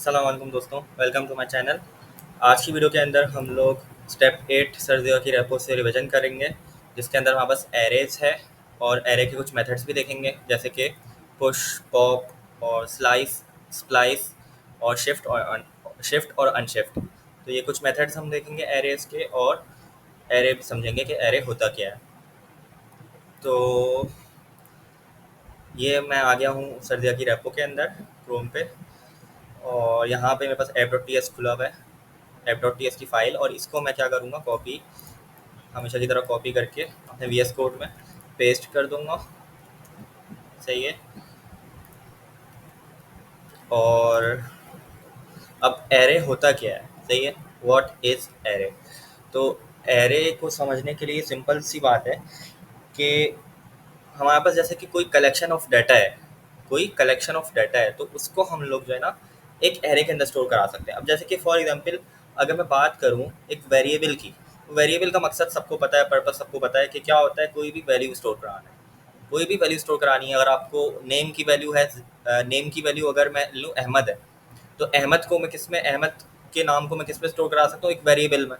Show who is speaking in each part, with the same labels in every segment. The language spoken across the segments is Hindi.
Speaker 1: अस्सलाम वालेकुम दोस्तों, वेलकम टू माय चैनल। आज की वीडियो के अंदर हम लोग स्टेप 8 सर्दियों की रेपो से रिवीजन करेंगे, जिसके अंदर हमारे पास एरेज है और एरे के कुछ मेथड्स भी देखेंगे, जैसे कि पुश, पॉप और स्लाइस, स्प्लाइस और शिफ्ट और अनशिफ्ट। तो ये कुछ मेथड्स हम देखेंगे एरेज के, और एरे भी समझेंगे कि एरे होता क्या है। तो ये मैं आ गया हूँ सर्दियों की रेपो के अंदर क्रोम पे, और यहाँ पे मेरे पास ऐप डॉट टी एस खुला हुआ है, ऐप डॉट टी एस की फ़ाइल, और इसको मैं क्या करूँगा, कॉपी, हमेशा की तरह कॉपी करके अपने वी एस कोड में पेस्ट कर दूँगा। सही है। और अब एरे होता क्या है, सही है, व्हाट इज़ एरे। तो एरे को समझने के लिए सिंपल सी बात है कि हमारे पास जैसे कि कोई कलेक्शन ऑफ डाटा है, कोई कलेक्शन ऑफ डाटा है, तो उसको हम लोग जो है ना एक एरे के अंदर स्टोर करा सकते हैं। अब जैसे कि फॉर एग्जांपल अगर मैं बात करूं एक वेरिएबल की, वेरिएबल का मकसद सबको पता है, पर्पस सबको पता है कि क्या होता है, कोई भी वैल्यू स्टोर कराना है, कोई भी वैल्यू स्टोर करानी है। अगर आपको नेम की वैल्यू है, नेम की वैल्यू अगर मैं लूँ अहमद है, तो अहमद को मैं किस में, अहमद के नाम को मैं किस में स्टोर करा सकता हूँ, एक वेरिएबल में।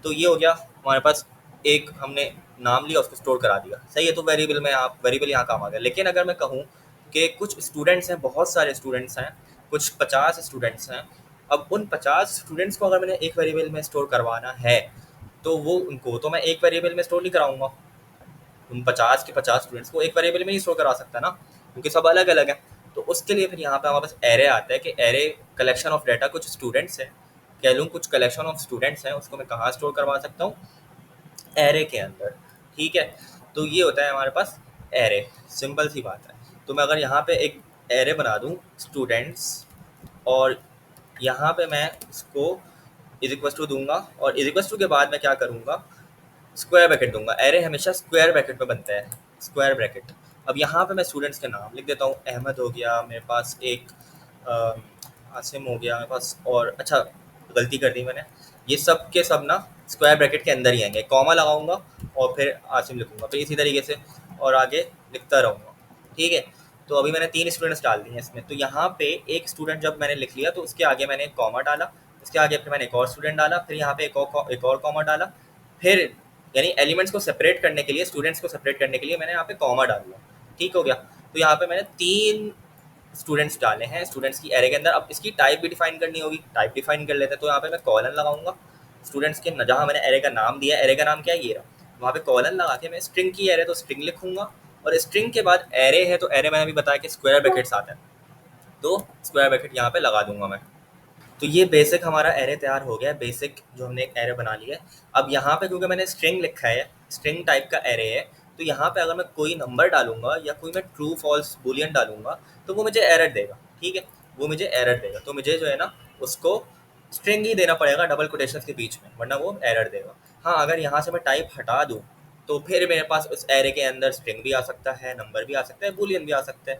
Speaker 1: तो ये हो गया हमारे पास, एक हमने नाम लिया, उसको स्टोर करा दिया, सही है। तो वेरिएबल में, आप वेरिएबल यहाँ काम आ गया। लेकिन अगर मैं कहूँ कि कुछ स्टूडेंट्स हैं, बहुत सारे स्टूडेंट्स हैं, कुछ 50 स्टूडेंट्स हैं, अब उन 50 स्टूडेंट्स को अगर मैंने एक वेरिएबल में स्टोर करवाना है, तो वो उनको तो मैं एक वेरिएबल में स्टोर नहीं कराऊंगा, उन 50 के 50 स्टूडेंट्स को एक वेरिएबल में ही स्टोर करा सकता ना, क्योंकि सब अलग अलग हैं। तो उसके लिए फिर यहाँ पे हमारे पास एरे आता है कि एरे कलेक्शन ऑफ डाटा, कुछ स्टूडेंट्स हैं, कह लूँ कुछ कलेक्शन ऑफ स्टूडेंट्स हैं, उसको मैं कहाँ स्टोर करवा सकता हूँ, एरे के अंदर। ठीक है। तो ये होता है हमारे पास एरे, सिंपल सी बात है। तो मैं अगर यहाँ पे एक एरे बना दूँ स्टूडेंट्स, और यहाँ पे मैं इसको इज इक्वल टू दूंगा, और इज इक्वल टू के बाद मैं क्या करूँगा, स्क्वायर ब्रैकेट दूंगा। एरे हमेशा स्क्वायर ब्रैकेट में बनता है, स्क्वायर ब्रैकेट। अब यहाँ पे मैं स्टूडेंट्स के नाम लिख देता हूँ, अहमद हो गया मेरे पास, एक अ, आसिम हो गया मेरे पास, और अच्छा गलती कर दी मैंने, ये सब के सब ना स्क्वायर ब्रैकेट के अंदर ही आएंगे, कॉमा लगाऊंगा और फिर आसिम लिखूंगा, फिर इसी तरीके से और आगे लिखता रहूँगा। ठीक है। तो अभी मैंने 3 स्टूडेंट्स डाल दिए हैं इसमें। तो यहाँ पे एक स्टूडेंट जब मैंने लिख लिया, तो उसके आगे मैंने एक कॉमा डाला, उसके आगे फिर मैंने एक और स्टूडेंट डाला, फिर यहाँ पे एक और कॉमा डाला, फिर यानी एलिमेंट्स को सेपरेट करने के लिए, स्टूडेंट्स को सेपरेट करने के लिए मैंने यहाँ पे कॉमा डाल दिया। ठीक हो गया। तो यहाँ पे मैंने 3 स्टूडेंट्स डाले हैं स्टूडेंट्स की एरे के अंदर। अब इसकी टाइप भी डिफाइन करनी होगी, टाइप डिफाइन कर लेते हैं। तो यहाँ पे मैं कॉलन लगाऊंगा स्टूडेंट्स के, जहाँ मैंने एरे का नाम दिया, एरे का नाम क्या है, ये रहा, वहाँ पे कॉलन लगा के मैं स्ट्रिंग की एरे, तो स्ट्रिंग लिखूंगा, और स्ट्रिंग के बाद एरे है, तो एरे मैंने अभी बताया कि स्क्वायर ब्रैकेट्स आता है, तो स्क्वायर ब्रैकेट यहाँ पे लगा दूंगा मैं। तो ये बेसिक हमारा एरे तैयार हो गया, बेसिक जो हमने एक एरे बना लिया है। अब यहाँ पे क्योंकि मैंने स्ट्रिंग लिखा है, स्ट्रिंग टाइप का एरे है, तो यहाँ पे अगर मैं कोई नंबर डालूंगा या कोई मैं ट्रू फॉल्स बुलियन डालूंगा, तो वो मुझे एरर देगा। ठीक है, वो मुझे एरर देगा, तो मुझे जो है ना उसको स्ट्रिंग ही देना पड़ेगा डबल कोटेशन के बीच में, वरना वो एरर देगा। हाँ, अगर यहाँ से मैं टाइप हटा दूँ, तो फिर मेरे पास उस एरे के अंदर स्ट्रिंग भी आ सकता है, नंबर भी आ सकता है, बुलियन भी आ सकता है।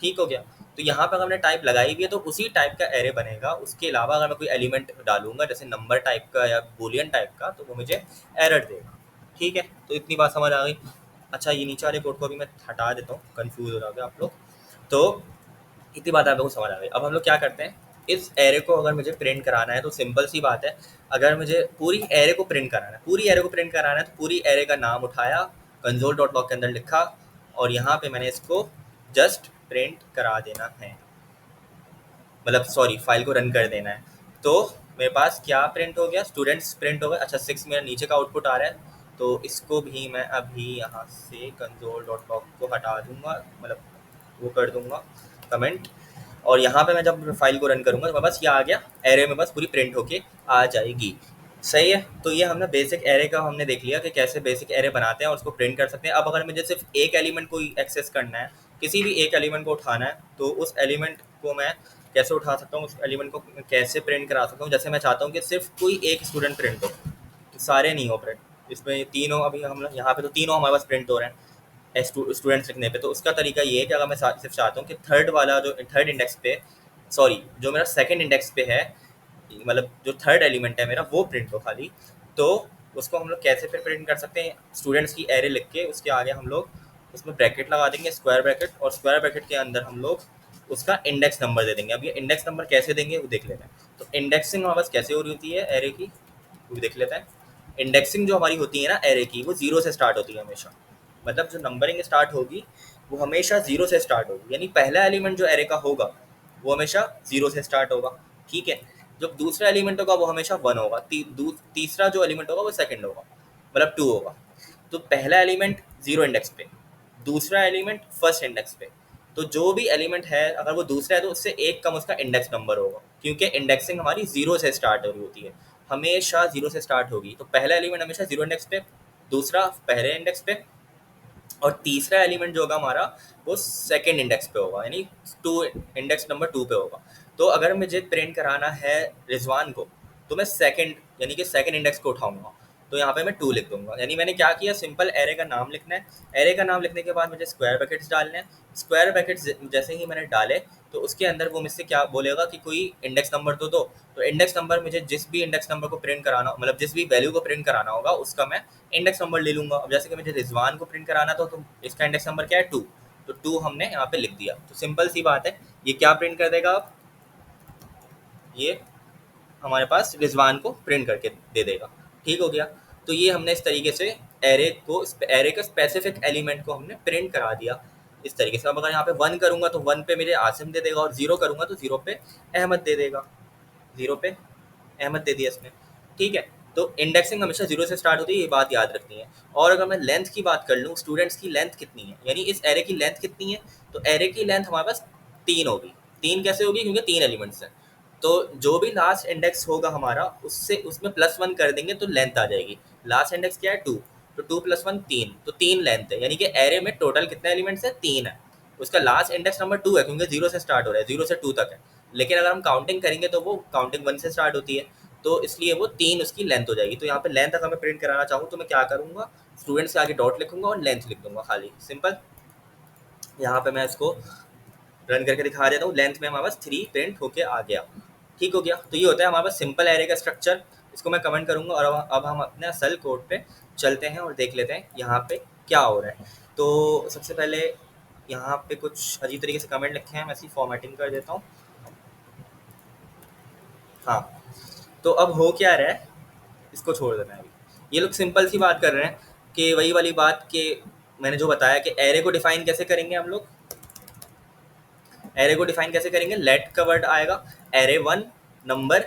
Speaker 1: ठीक हो गया। तो यहाँ पे अगर हमने टाइप लगाई भी है, तो उसी टाइप का एरे बनेगा। उसके अलावा अगर मैं कोई एलिमेंट डालूंगा जैसे नंबर टाइप का या बूलियन टाइप का, तो वो मुझे एरर देगा। ठीक है। तो इतनी बात समझ आ गई। अच्छा, ये नीचे वाले कोड को भी मैं हटा देता हूँ, कंफ्यूज हो जाओगे आप लोग। तो इतनी बात आप लोगों को समझ आ गई। अब हम लोग क्या करते हैं, इस एरे को अगर मुझे प्रिंट कराना है, तो सिंपल सी बात है, अगर मुझे पूरी एरे को प्रिंट कराना है, पूरी एरे को प्रिंट कराना है, तो पूरी एरे का नाम उठाया, कंसोल डॉट लॉग के अंदर लिखा, और यहाँ पे मैंने इसको जस्ट प्रिंट करा देना है, मतलब सॉरी, फाइल को रन कर देना है। तो मेरे पास क्या प्रिंट हो गया, स्टूडेंट्स प्रिंट हो गए। अच्छा, 6 मेरा नीचे का आउटपुट आ रहा है, तो इसको भी मैं अभी यहाँ से कंसोल डॉट लॉग को हटा दूंगा, मतलब वो कर दूंगा कमेंट, और यहाँ पे मैं जब फाइल को रन करूँगा, तो मेरे पास ये आ गया, एरे में बस पूरी प्रिंट होके आ जाएगी। सही है। तो ये हमने बेसिक एरे का हमने देख लिया कि कैसे बेसिक एरे बनाते हैं और उसको प्रिंट कर सकते हैं। अब अगर मुझे सिर्फ एक एलिमेंट को एक्सेस करना है, किसी भी एक एलिमेंट को उठाना है, तो उस एलिमेंट को मैं कैसे उठा सकता हूँ, उस एलिमेंट को कैसे प्रिंट करा सकता हूँ। जैसे मैं चाहता हूँ कि सिर्फ कोई एक स्टूडेंट प्रिंट हो, तो सारे नहीं हो प्रिंट, इसमें तीनों, अभी हम लोग यहाँ पे तो तीनों हमारे पास प्रिंट हो रहे हैं स्टूडेंट्स लिखने पे। तो उसका तरीका ये है कि अगर मैं सिर्फ चाहता हूँ कि थर्ड वाला, जो थर्ड इंडेक्स पे, सॉरी, जो मेरा सेकंड इंडेक्स पे है, मतलब जो थर्ड एलिमेंट है मेरा, वो प्रिंट हो खाली, तो उसको हम लोग कैसे फिर प्रिंट कर सकते हैं, स्टूडेंट्स की एरे लिख के उसके आगे हम लोग उसमें ब्रैकेट लगा देंगे, स्क्वायर ब्रैकेट, और स्क्वायर ब्रैकेट के अंदर हम लोग उसका इंडेक्स नंबर दे देंगे। अब ये इंडेक्स नंबर कैसे देंगे वो देख लेते हैं। तो इंडेक्सिंग हमारे पास कैसे हो रही होती है एरे की, वो भी देख लेते हैं। इंडेक्सिंग जो हमारी होती है ना एरे की, वो जीरो से स्टार्ट होती है हमेशा। मतलब जो नंबरिंग स्टार्ट होगी वो हमेशा जीरो से स्टार्ट होगी, यानी पहला एलिमेंट जो एरे का होगा वो हमेशा जीरो से स्टार्ट होगा। ठीक है, जो दूसरा एलिमेंट होगा वो हमेशा वन होगा, तीसरा जो एलिमेंट होगा वो सेकंड होगा, मतलब टू होगा। तो पहला एलिमेंट जीरो इंडेक्स पे, दूसरा एलिमेंट फर्स्ट इंडेक्स पे। तो जो भी एलिमेंट है अगर वो दूसरा है तो उससे एक कम उसका इंडेक्स नंबर होगा, क्योंकि इंडेक्सिंग हमारी जीरो से स्टार्ट हो रही होती है, हमेशा जीरो से स्टार्ट होगी। तो पहला एलिमेंट हमेशा जीरो इंडेक्स पे, दूसरा पहले इंडेक्स पे, और तीसरा एलिमेंट जो होगा हमारा वो सेकंड इंडेक्स पे होगा, यानी टू, इंडेक्स नंबर टू पे होगा। तो अगर मुझे प्रिंट कराना है रिजवान को तो मैं सेकंड, यानी कि सेकंड इंडेक्स को उठाऊंगा, तो यहाँ पे मैं टू लिख दूंगा। यानी मैंने क्या किया, सिंपल एरे का नाम लिखना है। एरे का नाम लिखने के बाद मुझे स्क्वायर ब्रैकेट्स डालने हैं। स्क्वायर ब्रैकेट्स जैसे ही मैंने डाले तो उसके अंदर वो मुझसे क्या बोलेगा कि कोई इंडेक्स नंबर तो दो। तो इंडेक्स नंबर मुझे जिस भी इंडेक्स नंबर को प्रिंट कराना, मतलब जिस भी वैल्यू को प्रिंट कराना होगा उसका मैं इंडेक्स नंबर ले लूंगा। अब जैसे कि मुझे रिजवान को प्रिंट कराना था तो इसका इंडेक्स नंबर क्या है, टू। तो टू हमने यहाँ पे लिख दिया। तो सिंपल सी बात है, ये क्या प्रिंट कर देगा, ये हमारे पास रिजवान को प्रिंट करके दे देगा। ठीक हो गया। तो ये हमने इस तरीके से एरे को, एरे का स्पेसिफिक एलिमेंट को हमने प्रिंट करा दिया इस तरीके से। अब अगर यहाँ पे वन करूंगा तो वन पे मेरे आसिम दे देगा, और जीरो करूंगा तो जीरो पे अहमद दे देगा, जीरो पे अहमद दे दिया इसने। ठीक है, तो इंडेक्सिंग हमेशा जीरो से स्टार्ट होती है, ये बात याद रखनी है। और अगर मैं लेंथ की बात कर लूँ, स्टूडेंट्स की लेंथ कितनी है, यानी इस एरे की लेंथ कितनी है, तो एरे की लेंथ हमारे पास तीन होगी। तीन कैसे होगी, क्योंकि तीन एलिमेंट्स हैं। तो जो भी लास्ट इंडेक्स होगा हमारा उससे उसमें प्लस वन कर देंगे तो लेंथ आ जाएगी। लास्ट इंडेक्स क्या है, टू, तो टू प्लस वन तीन, तो तीन लेंथ है। यानी कि एरे में टोटल कितने एलिमेंट्स है, तीन है। उसका लास्ट इंडेक्स नंबर टू है क्योंकि जीरो से स्टार्ट हो रहा है, जीरो से टू तक है। लेकिन अगर हम काउंटिंग करेंगे तो वो काउंटिंग वन से स्टार्ट होती है, तो इसलिए वो तीन उसकी लेंथ हो जाएगी। तो यहाँ पे लेंथ अगर मैं प्रिंट कराना चाहूँ तो मैं क्या करूँगा, स्टूडेंट्स के आगे डॉट लिखूंगा और लेंथ लिख दूंगा खाली, सिंपल। यहाँ पे मैं इसको रन करके दिखा देता हूँ। लेंथ में हमारे पास थ्री प्रिंट होके आ गया। ठीक हो गया। तो ये होता है हमारे पास सिंपल एरे का स्ट्रक्चर। इसको मैं कमेंट करूँगा और अब हम अपने असल कोड पे चलते हैं और देख लेते हैं यहाँ पे क्या हो रहा है। तो सबसे पहले यहाँ पे कुछ अजीब तरीके से कमेंट लिखे हैं, मैं इसकी फॉर्मेटिंग कर देता हूँ। हाँ, तो अब हो क्या रहा है, इसको छोड़ देना है अभी। ये लोग सिंपल सी बात कर रहे हैं कि वही वाली बात कि मैंने जो बताया कि एरे को डिफाइन कैसे करेंगे हम लोग। एरे को डिफाइन कैसे करेंगे, लेट का वर्ड आएगा, array one number,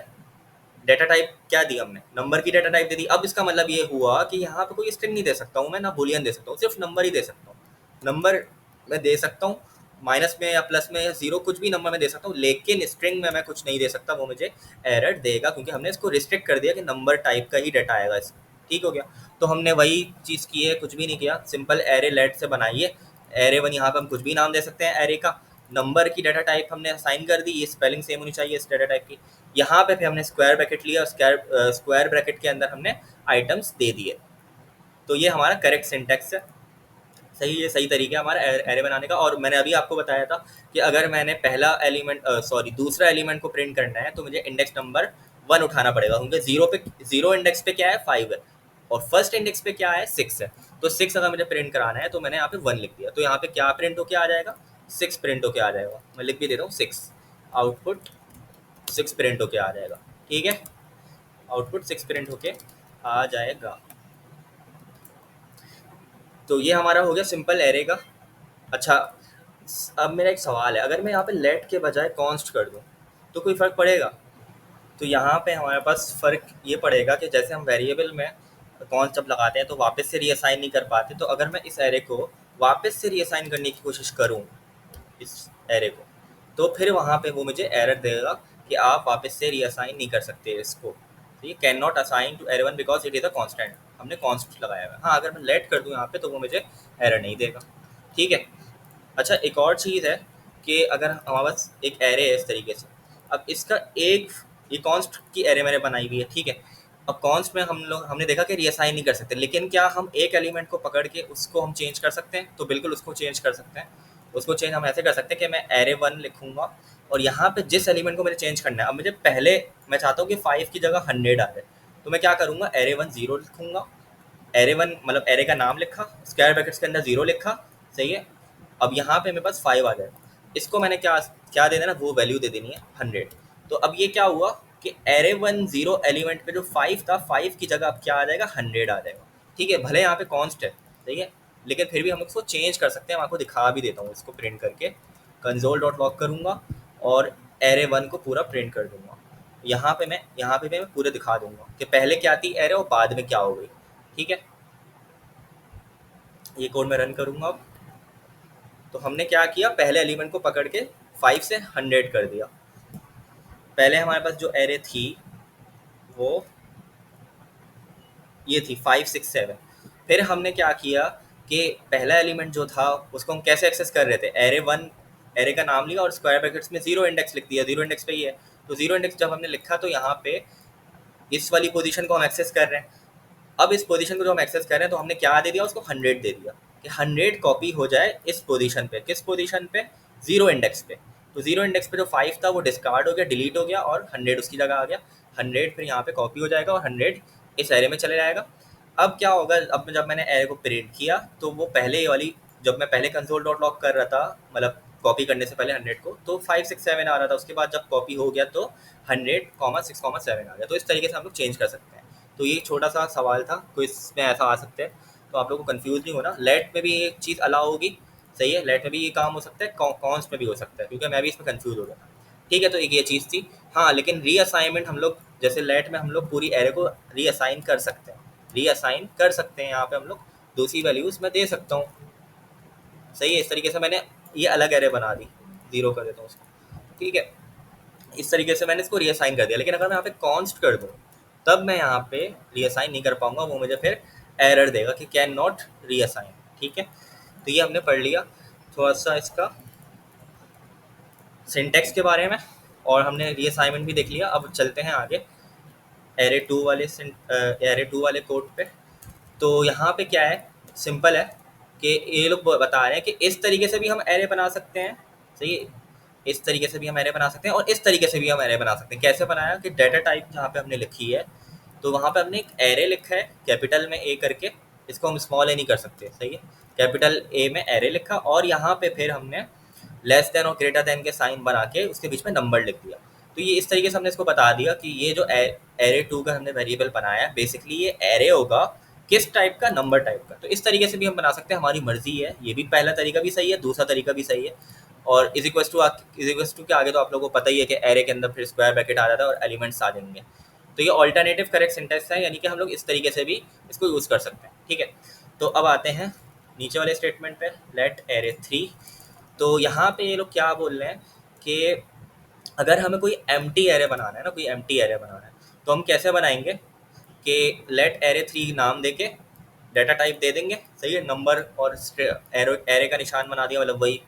Speaker 1: data type क्या दी हमने, नंबर की डेटा टाइप दे दी। अब इसका मतलब ये हुआ कि यहाँ पे कोई स्ट्रिंग नहीं दे सकता हूँ मैं, ना बूलियन दे सकता हूँ, सिर्फ नंबर ही दे सकता हूँ। नंबर मैं दे सकता हूँ, माइनस में या प्लस में या जीरो, कुछ भी नंबर मैं दे सकता हूँ, लेकिन स्ट्रिंग में मैं कुछ नहीं दे सकता, वो मुझे एरर देगा क्योंकि हमने इसको रिस्ट्रिक्ट कर दिया कि नंबर टाइप का ही डेटा आएगा इसमें। ठीक हो गया। तो हमने वही चीज़ की है, कुछ भी नहीं किया, सिंपल एरे लेट से बनाइए। एरे वन, यहाँ पे हम कुछ भी नाम दे सकते हैं एरे का। नंबर की डाटा टाइप हमने असाइन कर दी, ये स्पेलिंग सेम होनी चाहिए इस डाटा टाइप की। यहाँ पे फिर हमने स्क्वायर ब्रैकेट लिया, स्क्वायर ब्रैकेट के अंदर हमने आइटम्स दे दिए। तो ये हमारा करेक्ट सिंटेक्स है, सही है, सही तरीका है हमारा एरे बनाने का। और मैंने अभी आपको बताया था कि अगर मैंने पहला एलिमेंट, सॉरी दूसरा एलिमेंट को प्रिंट करना है तो मुझे इंडेक्स नंबर वन उठाना पड़ेगा, क्योंकि जीरो पे, जीरो इंडेक्स पे क्या है, फाइव है, और फर्स्ट इंडेक्स पे क्या है, सिक्स है। तो सिक्स अगर मुझे प्रिंट कराना है तो मैंने यहाँ पे वन लिख दिया, तो यहाँ पे क्या प्रिंट होके आ जाएगा, सिक्स प्रिंट होके आ जाएगा। मैं लिख भी देता हूँ सिक्स, आउटपुट सिक्स प्रिंट होके आ जाएगा। ठीक है, आउटपुट सिक्स प्रिंट होके आ जाएगा। तो ये हमारा हो गया सिंपल एरे का। अच्छा, अब मेरा एक सवाल है, अगर मैं यहाँ पे लेट के बजाय कॉन्स्ट कर दूँ तो कोई फ़र्क पड़ेगा। तो यहाँ पे हमारे पास फ़र्क ये पड़ेगा कि जैसे हम वेरिएबल में कॉन्स्ट जब लगाते हैं तो वापस से रीअसाइन नहीं कर पाते, तो अगर मैं इस एरे को वापस से रीअसाइन करने की कोशिश करूँ, इस एरे को, तो फिर वहाँ पे वो मुझे एरर देगा कि आप वापस से रीअसाइन नहीं कर सकते इसको। तो ये can not assign to array one because it is a constant, हमने कॉन्स्ट लगाया हुआ है। हाँ, अगर मैं लेट कर दूँ यहाँ पे तो वो मुझे एरर नहीं देगा। ठीक है। अच्छा, एक और चीज़ है कि अगर हमारे पास एक एरे है इस तरीके से, अब इसका एक, ये कॉन्स्ट की एरे मैंने बनाई हुई है, ठीक है। अब कॉन्स्ट में हमने देखा कि रीअसाइन नहीं कर सकते, लेकिन क्या हम एक एलिमेंट को पकड़ के उसको हम चेंज कर सकते हैं, तो बिल्कुल उसको चेंज कर सकते हैं। उसको चेंज हम ऐसे कर सकते हैं कि मैं एरे वन लिखूंगा और यहाँ पे जिस एलिमेंट को मुझे चेंज करना है, अब मुझे पहले मैं चाहता हूँ कि फाइव की जगह हंड्रेड आ जाए, तो मैं क्या करूँगा, एरे वन जीरो लिखूंगा। एरे वन मतलब एरे का नाम लिखा, स्क्वायर ब्रैकेट्स के अंदर जीरो लिखा, सही है। अब यहाँ पे मेरे पास फाइव आ जाएगा, इसको मैंने क्या क्या दे देना, वो वैल्यू दे देनी है 100। तो अब ये क्या हुआ कि एरे 1 0 एलिमेंट पे जो 5 था, 5 की जगह अब क्या आ जाएगा, 100 आ जाएगा। ठीक है, भले यहाँ पे कॉन्स्ट है, ठीक है, लेकिन फिर भी हम इसको चेंज कर सकते हैं। मैं आपको दिखा भी देता हूँ इसको प्रिंट करके। कंसोल डॉट लॉग करूँगा और एरे 1 को पूरा प्रिंट कर दूंगा। यहाँ पे मैं पूरे दिखा दूंगा कि पहले क्या थी एरे और बाद में क्या हो गई। ठीक है, ये कोड मैं रन करूँगा अब। तो हमने क्या किया, पहले एलिमेंट को पकड़ के 5 से 100 कर दिया। पहले हमारे पास जो एरे थी वो ये थी 5 6 7। फिर हमने क्या किया कि पहला एलिमेंट जो था उसको हम कैसे एक्सेस कर रहे थे, एरे 1, एरे का नाम लिया और स्क्वायर ब्रैकेट्स में 0 इंडेक्स लिख दिया, 0 इंडेक्स पे ही है। तो 0 इंडेक्स जब हमने लिखा तो यहाँ पे इस वाली पोजीशन को हम एक्सेस कर रहे हैं। अब इस पोजीशन को जो हम एक्सेस कर रहे हैं तो हमने क्या दे दिया, उसको 100 दे दिया कि 100 कॉपी हो जाए इस पोजीशन पे। किस पोजीशन पे, 0 इंडेक्स पे। तो 0 इंडेक्स पे जो 5 था वो डिस्कार्ड हो गया, डिलीट हो गया और 100 उसकी जगह आ गया। 100 फिर यहाँ पे कॉपी हो जाएगा और 100 इस एरे में चले जाएगा। अब क्या होगा, अब जब मैंने एरे को प्रिंट किया तो वो पहले वाली, जब मैं पहले कंसोल डॉट लॉग कर रहा था, मतलब कॉपी करने से पहले 100 को, तो 5 6 7 आ रहा था। उसके बाद जब कॉपी हो गया तो 100 6 7 आ गया। तो इस तरीके से हम लोग चेंज कर सकते हैं। तो ये छोटा सा सवाल था, कोई इसमें ऐसा आ सकता है, तो आप लोगों को कंफ्यूज नहीं होना। लेट में भी एक चीज़ अलाउ होगी, सही है, लेट में भी ये काम हो सकता है, कॉन्स में भी हो सकता है, क्योंकि मैं भी इसमें कंफ्यूज हो गया था। ठीक है, तो एक ये चीज़ थी। हाँ, लेकिन रीअसाइनमेंट हम लोग जैसे लेट में हम लोग पूरी एरे को रीअसाइन कर सकते हैं, रीअसाइन कर सकते हैं। यहाँ पे हम लोग दूसरी वैल्यूज़ मैं दे सकता हूँ, सही है। इस तरीके से मैंने ये अलग एरे बना दी, 0 कर देता हूँ उसको। ठीक है, इस तरीके से मैंने इसको रीअसाइन कर दिया। लेकिन अगर मैं यहाँ पे कॉन्स्ट कर दूँ तब मैं यहाँ पे रीअसाइन नहीं कर पाऊंगा, वो मुझे फिर एरर देगा कि कैन नॉट रीअसाइन। ठीक है, तो ये हमने पढ़ लिया थोड़ा सा इसका सिंटेक्स के बारे में, और हमने रीअसाइनमेंट भी देख लिया। अब चलते हैं आगे एरे टू वाले कोड पे। तो यहाँ पे क्या है, सिंपल है कि ये लोग बता रहे हैं कि इस तरीके से भी हम एरे बना सकते हैं, सही है। इस तरीके से भी हम एरे बना सकते हैं और इस तरीके से भी हम एरे बना सकते हैं। कैसे बनाया कि डाटा टाइप जहाँ पे हमने लिखी है, तो वहाँ पे हमने एक एरे लिखा है कैपिटल में ए करके, इसको हम स्मॉल ए नहीं कर सकते, सही है। कैपिटल ए में एरे लिखा और यहाँ पे फिर हमने लेस देन और ग्रेटर देन के साइन बना के उसके बीच में नंबर लिख दिया। तो ये इस तरीके से हमने इसको बता दिया कि ये जो एरे टू का हमने वेरिएबल बनाया है, बेसिकली ये एरे होगा किस टाइप का, नंबर टाइप का। तो इस तरीके से भी हम बना सकते हैं, हमारी मर्जी है। ये भी पहला तरीका भी सही है, दूसरा तरीका भी सही है। और इज इक्वल टू के आगे तो आप लोगों को पता ही है कि एरे के अंदर फिर स्क्वायर ब्रैकेट आ जाता है और एलिमेंट्स आ जाएंगे। तो ये ऑल्टरनेटिव करेक्ट सिंटेक्स है, यानी कि हम लोग इस तरीके से भी इसको यूज़ कर सकते हैं। ठीक है, तो अब आते हैं नीचे वाले स्टेटमेंट पे, लेट एरे 3। तो यहाँ पे ये लोग क्या बोल रहे हैं कि अगर हमें कोई एम्प्टी एरे बनाना है ना, कोई एम्प्टी एरे बनाना है, तो हम कैसे बनाएंगे कि लेट एरे 3 नाम देके डाटा टाइप दे देंगे, सही है, नंबर और एरे का निशान बना दिया, मतलब वही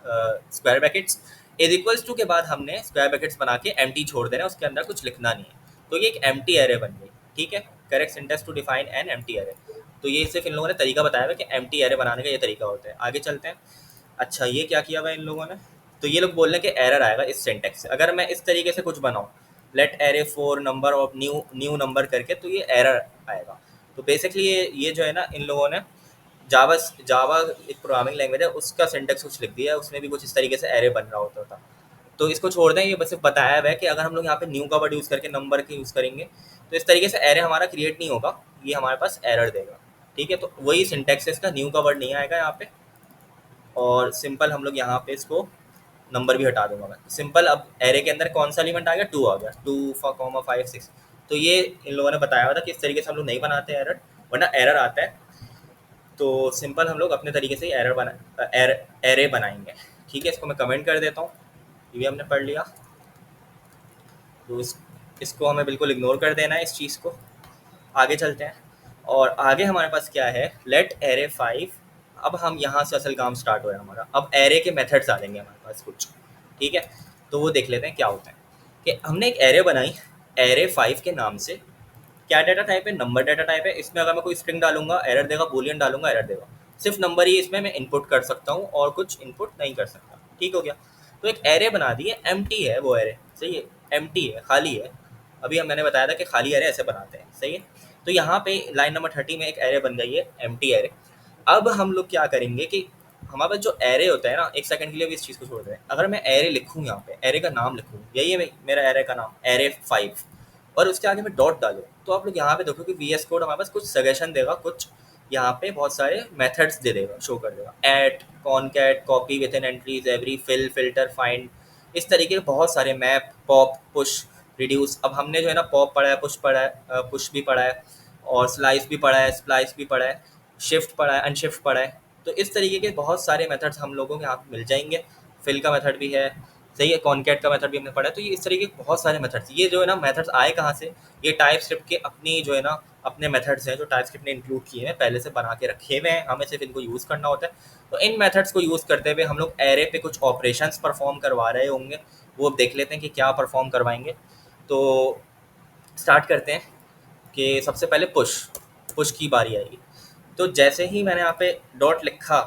Speaker 1: square brackets is equals to के बाद हमने स्क्वायर ब्रैकेट्स बना के एम्प्टी छोड़ देना, उसके अंदर कुछ लिखना नहीं है। तो ये एक एम्प्टी एरे बन गई। ठीक है, correct syntax to define an empty array. तो ये सिर्फ इन लोगों ने तरीका बताया हुआ कि एम्प्टी एरे बनाने का ये तरीका होता है। आगे चलते हैं। अच्छा, ये क्या किया हुआ है इन लोगों ने, तो ये लोग बोल रहे हैं कि एरर आएगा इस सिंटेक्स से अगर मैं इस तरीके से कुछ बनाऊँ, लेट एरे 4 नंबर और न्यू नंबर करके, तो ये एरर आएगा। तो बेसिकली ये जो है ना, इन लोगों ने जावा जावा एक प्रोग्रामिंग लैंग्वेज है, उसका सिंटेक्स कुछ लिख दिया है, उसमें भी कुछ इस तरीके से एरे बन रहा होता था। तो इसको छोड़ दें, ये बस बताया हुआ है कि अगर हम लोग यहाँ पे न्यू का वर्ड यूज़ करके नंबर के यूज़ करेंगे तो इस तरीके से एरे हमारा क्रिएट नहीं होगा, ये हमारे पास एरर देगा। ठीक है, तो वही सिंटेक्स है इसका, न्यू का वर्ड नहीं आएगा यहाँ पे। और सिंपल हम लोग यहाँ पे इसको नंबर भी हटा दूंगा मैं, सिंपल। अब एरे के अंदर कौन सा एलिमेंट आ गया, 2 आ गया, 2 5 6। तो ये इन लोगों ने बताया हुआ था कि इस तरीके से हम लोग नहीं बनाते एरर, वरना एरर आता है। तो सिंपल हम लोग अपने तरीके से ही एरे बनाएंगे। ठीक है, इसको मैं कमेंट कर देता हूँ, ये भी हमने पढ़ लिया। तो इसको हमें बिल्कुल इग्नोर कर देना है इस चीज़ को। आगे चलते हैं, और आगे हमारे पास क्या है, लेट एरे 5। अब हम यहाँ से असल काम स्टार्ट हो है हमारा। अब एरे के मेथड्स आ जाएंगे हमारे पास कुछ। ठीक है, तो वो देख लेते हैं क्या होता है कि हमने एक एरे बनाई एरे 5 के नाम से। क्या डाटा टाइप है, नंबर डाटा टाइप है। इसमें अगर मैं कोई स्ट्रिंग डालूंगा एरर देगा, बूलियन डालूंगा एरर देगा। सिर्फ नंबर ही इसमें मैं इनपुट कर सकता हूँ और कुछ इनपुट नहीं कर सकता। ठीक हो गया, तो एक एरे बना दी है, एम्प्टी है वो एरे, सही है, एम्प्टी है, खाली है। अभी मैंने बताया था कि खाली एरे ऐसे बनाते हैं, सही है। तो यहाँ पे लाइन नंबर 30 में एक एरे बन गई है, एम्प्टी एरे। अब हम लोग क्या करेंगे कि हमारे पास जो एरे होता है ना, एक सेकंड के लिए भी इस चीज़ को छोड़ दें, अगर मैं एरे लिखूँ यहाँ पे, एरे का नाम लिखूँ, यही है मेरा एरे का नाम, एरे 5, और उसके आगे मैं डॉट डालूँ, तो आप लोग यहाँ पे देखो कि VS कोड हमारे पास कुछ सजेशन देगा, कुछ यहाँ पे बहुत सारे मेथड्स दे देगा, शो कर देगा, at, concat, copy within entries, every, fill, filter, find, इस तरीके के बहुत सारे, मैप, पॉप, पुश, रिड्यूस। अब हमने जो है ना पॉप पढ़ा है, पुश पढ़ा है, पुश भी पढ़ा है, और स्लाइस भी पढ़ा है, स्प्लाइस भी पढ़ा है, शिफ्ट पढ़ा है, अनशिफ्ट पढ़ा है। तो इस तरीके के बहुत सारे मेथड्स हम लोगों के यहाँ पे मिल जाएंगे। फिल का मेथड भी है, सही है, कॉनकैट का मेथड भी हमने पढ़ा है। तो ये इस तरीके के बहुत सारे मेथड्स, ये जो है ना मेथड्स आए कहाँ से, ये टाइप स्क्रिप्ट के अपनी जो है ना अपने मेथड्स हैं जो टाइप स्क्रिप्ट ने इंक्लूड किए हैं, पहले से बना के रखे हुए हैं, हमें सिर्फ इनको यूज़ करना होता है। तो इन मेथड्स को यूज़ करते हुए हम लोग एरे पे कुछ ऑपरेशंस परफॉर्म करवा रहे होंगे, वो देख लेते हैं कि क्या परफॉर्म करवाएंगे। तो स्टार्ट करते हैं कि सबसे पहले पुश, पुश की बारी आएगी। तो जैसे ही मैंने यहाँ पे डॉट लिखा,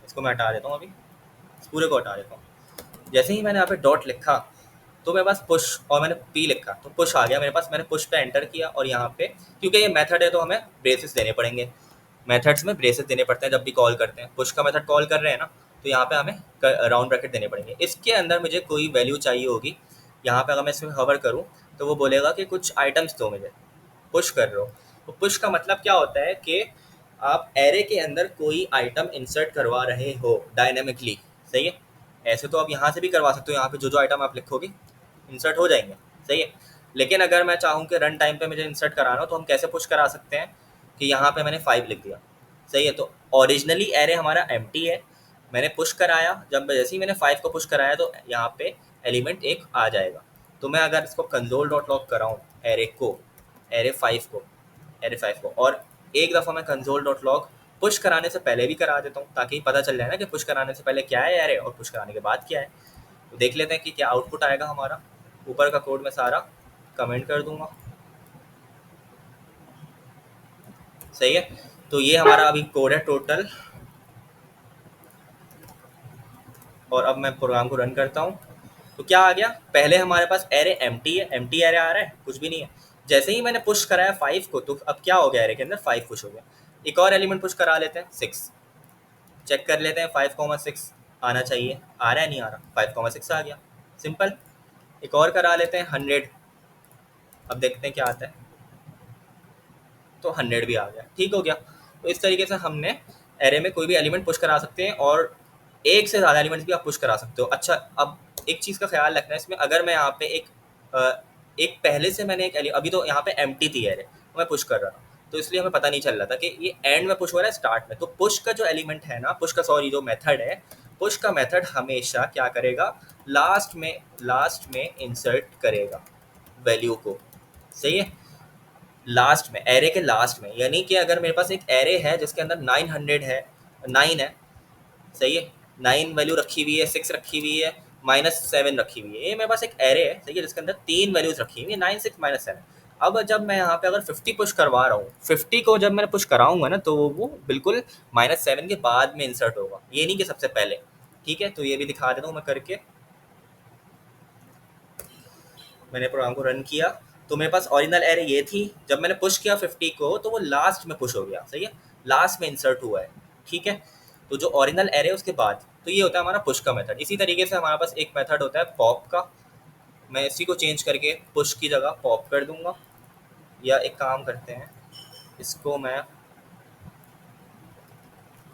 Speaker 1: इसको मैं हटा देता हूँ, अभी इस पूरे को हटा देता हूँ। जैसे ही मैंने यहाँ पे डॉट लिखा तो मेरे पास पुश, और मैंने पी लिखा तो पुश आ गया मेरे पास। मैंने पुश पे एंटर किया, और यहाँ पे क्योंकि ये मेथड है तो हमें ब्रेसेस देने पड़ेंगे, मेथड्स में ब्रेसेस देने पड़ते हैं जब भी कॉल करते हैं। पुश का मेथड कॉल कर रहे हैं ना, तो यहाँ पे हमें राउंड ब्रैकेट देने पड़ेंगे। इसके अंदर मुझे कोई वैल्यू चाहिए होगी, यहाँ पे अगर मैं इसमें हवर करूँ तो वो बोलेगा कि कुछ आइटम्स दो मुझे, पुश कर रहे हो। तो पुश का मतलब क्या होता है कि आप एरे के अंदर कोई आइटम इंसर्ट करवा रहे हो डायनेमिकली, सही है। ऐसे तो आप यहाँ से भी करवा सकते हो, यहाँ पे जो जो आइटम आप लिखोगे इंसर्ट हो जाएंगे, सही है। लेकिन अगर मैं चाहूँ कि रन टाइम पे मुझे इंसर्ट कराना हो, तो हम कैसे पुश करा सकते हैं कि यहाँ पे मैंने 5 लिख दिया, सही है। तो ओरिजिनली एरे हमारा एम्प्टी है, मैंने पुश कराया, जब जैसे ही मैंने 5 को पुश कराया तो यहाँ पे एलिमेंट एक आ जाएगा। तो मैं अगर इसको कंसोल डॉट लॉग कराऊँ एरे को, एरे 5 को, एरे 5 को, और एक दफ़ा मैं कंसोल डॉट लॉग पुश कराने से पहले भी करा देता हूँ, ताकि पता चल जाए ना कि पुश कराने से पहले क्या है एरे और पुश कराने के बाद क्या है। तो देख लेते हैं कि क्या आउटपुट आएगा हमारा। ऊपर का कोड मैं सारा कमेंट कर दूंगा, सही है। तो ये हमारा अभी कोड है टोटल, और अब मैं प्रोग्राम को रन करता हूँ। तो क्या आ गया, पहले हमारे पास एरे एम्प्टी है, एम्प्टी एरे आ रहा है, कुछ भी नहीं है। जैसे ही मैंने पुश कराया 5 को, तो अब क्या हो गया, एरे के अंदर 5 पुश हो गया। एक और एलिमेंट पुश करा लेते हैं, 6, चेक कर लेते हैं 5,6 आना चाहिए, आ रहा है नहीं आ रहा, 5,6 आ गया, सिंपल। एक और करा लेते हैं 100, अब देखते हैं क्या आता है, तो 100 भी आ गया, ठीक हो गया। तो इस तरीके से हमने एरे में कोई भी एलिमेंट पुश करा सकते हैं, और एक से ज़्यादा एलिमेंट्स भी आप पुश करा सकते हो। अच्छा, अब एक चीज़ का ख्याल रखना है इसमें, अगर मैं यहाँ पे एक पहले से मैंने अभी तो यहाँ पे एम्प्टी थी एरे, तो मैं पुश कर रहा था, तो इसलिए हमें पता नहीं चल रहा था कि ये एंड में पुश हो रहा है स्टार्ट में। तो पुश का जो एलिमेंट है ना, पुश का सॉरी जो मेथड है, पुश का मेथड हमेशा क्या करेगा, लास्ट में इंसर्ट करेगा वैल्यू को, सही है, लास्ट में, एरे के लास्ट में। यानी कि अगर मेरे पास एक एरे है जिसके अंदर 900 है, 9 है, सही है, 9 वैल्यू रखी हुई है, 6 रखी हुई है, -7 रखी हुई है, ये मेरे पास एक एरे है, सही है, जिसके अंदर 3 वैल्यूज रखी हुई है, 9, 6, -7। अब जब मैं यहाँ पे अगर 50 पुश करवा रहा हूँ, 50 को जब मैंने पुश कराऊंगा ना, तो वो बिल्कुल -7 के बाद में इंसर्ट होगा, ये नहीं कि सबसे पहले, ठीक है। तो ये भी दिखा देता हूँ मैं करके। मैंने प्रोग्राम को रन किया, तो मेरे पास ओरिजिनल एरे ये थी, जब मैंने पुश किया 50 को, तो वो लास्ट में पुश हो गया, सही है, लास्ट में इंसर्ट हुआ है, ठीक है। तो जो ओरिजिनल एरे उसके बाद, तो ये होता है हमारा पुश का मेथड। इसी तरीके से हमारे पास एक मेथड होता है पॉप का, मैं इसी को चेंज करके पुश की जगह पॉप कर दूंगा, या एक काम करते हैं, इसको मैं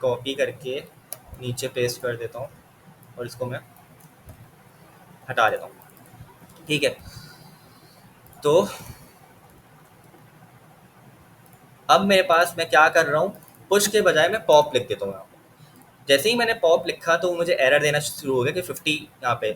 Speaker 1: कॉपी करके नीचे पेस्ट कर देता हूँ, और इसको मैं हटा देता हूँ, ठीक है। तो अब मेरे पास मैं क्या कर रहा हूँ, पुश के बजाय मैं पॉप लिख देता हूँ यहाँ पे। जैसे ही मैंने पॉप लिखा तो मुझे एरर देना शुरू हो गया कि 50 यहाँ पे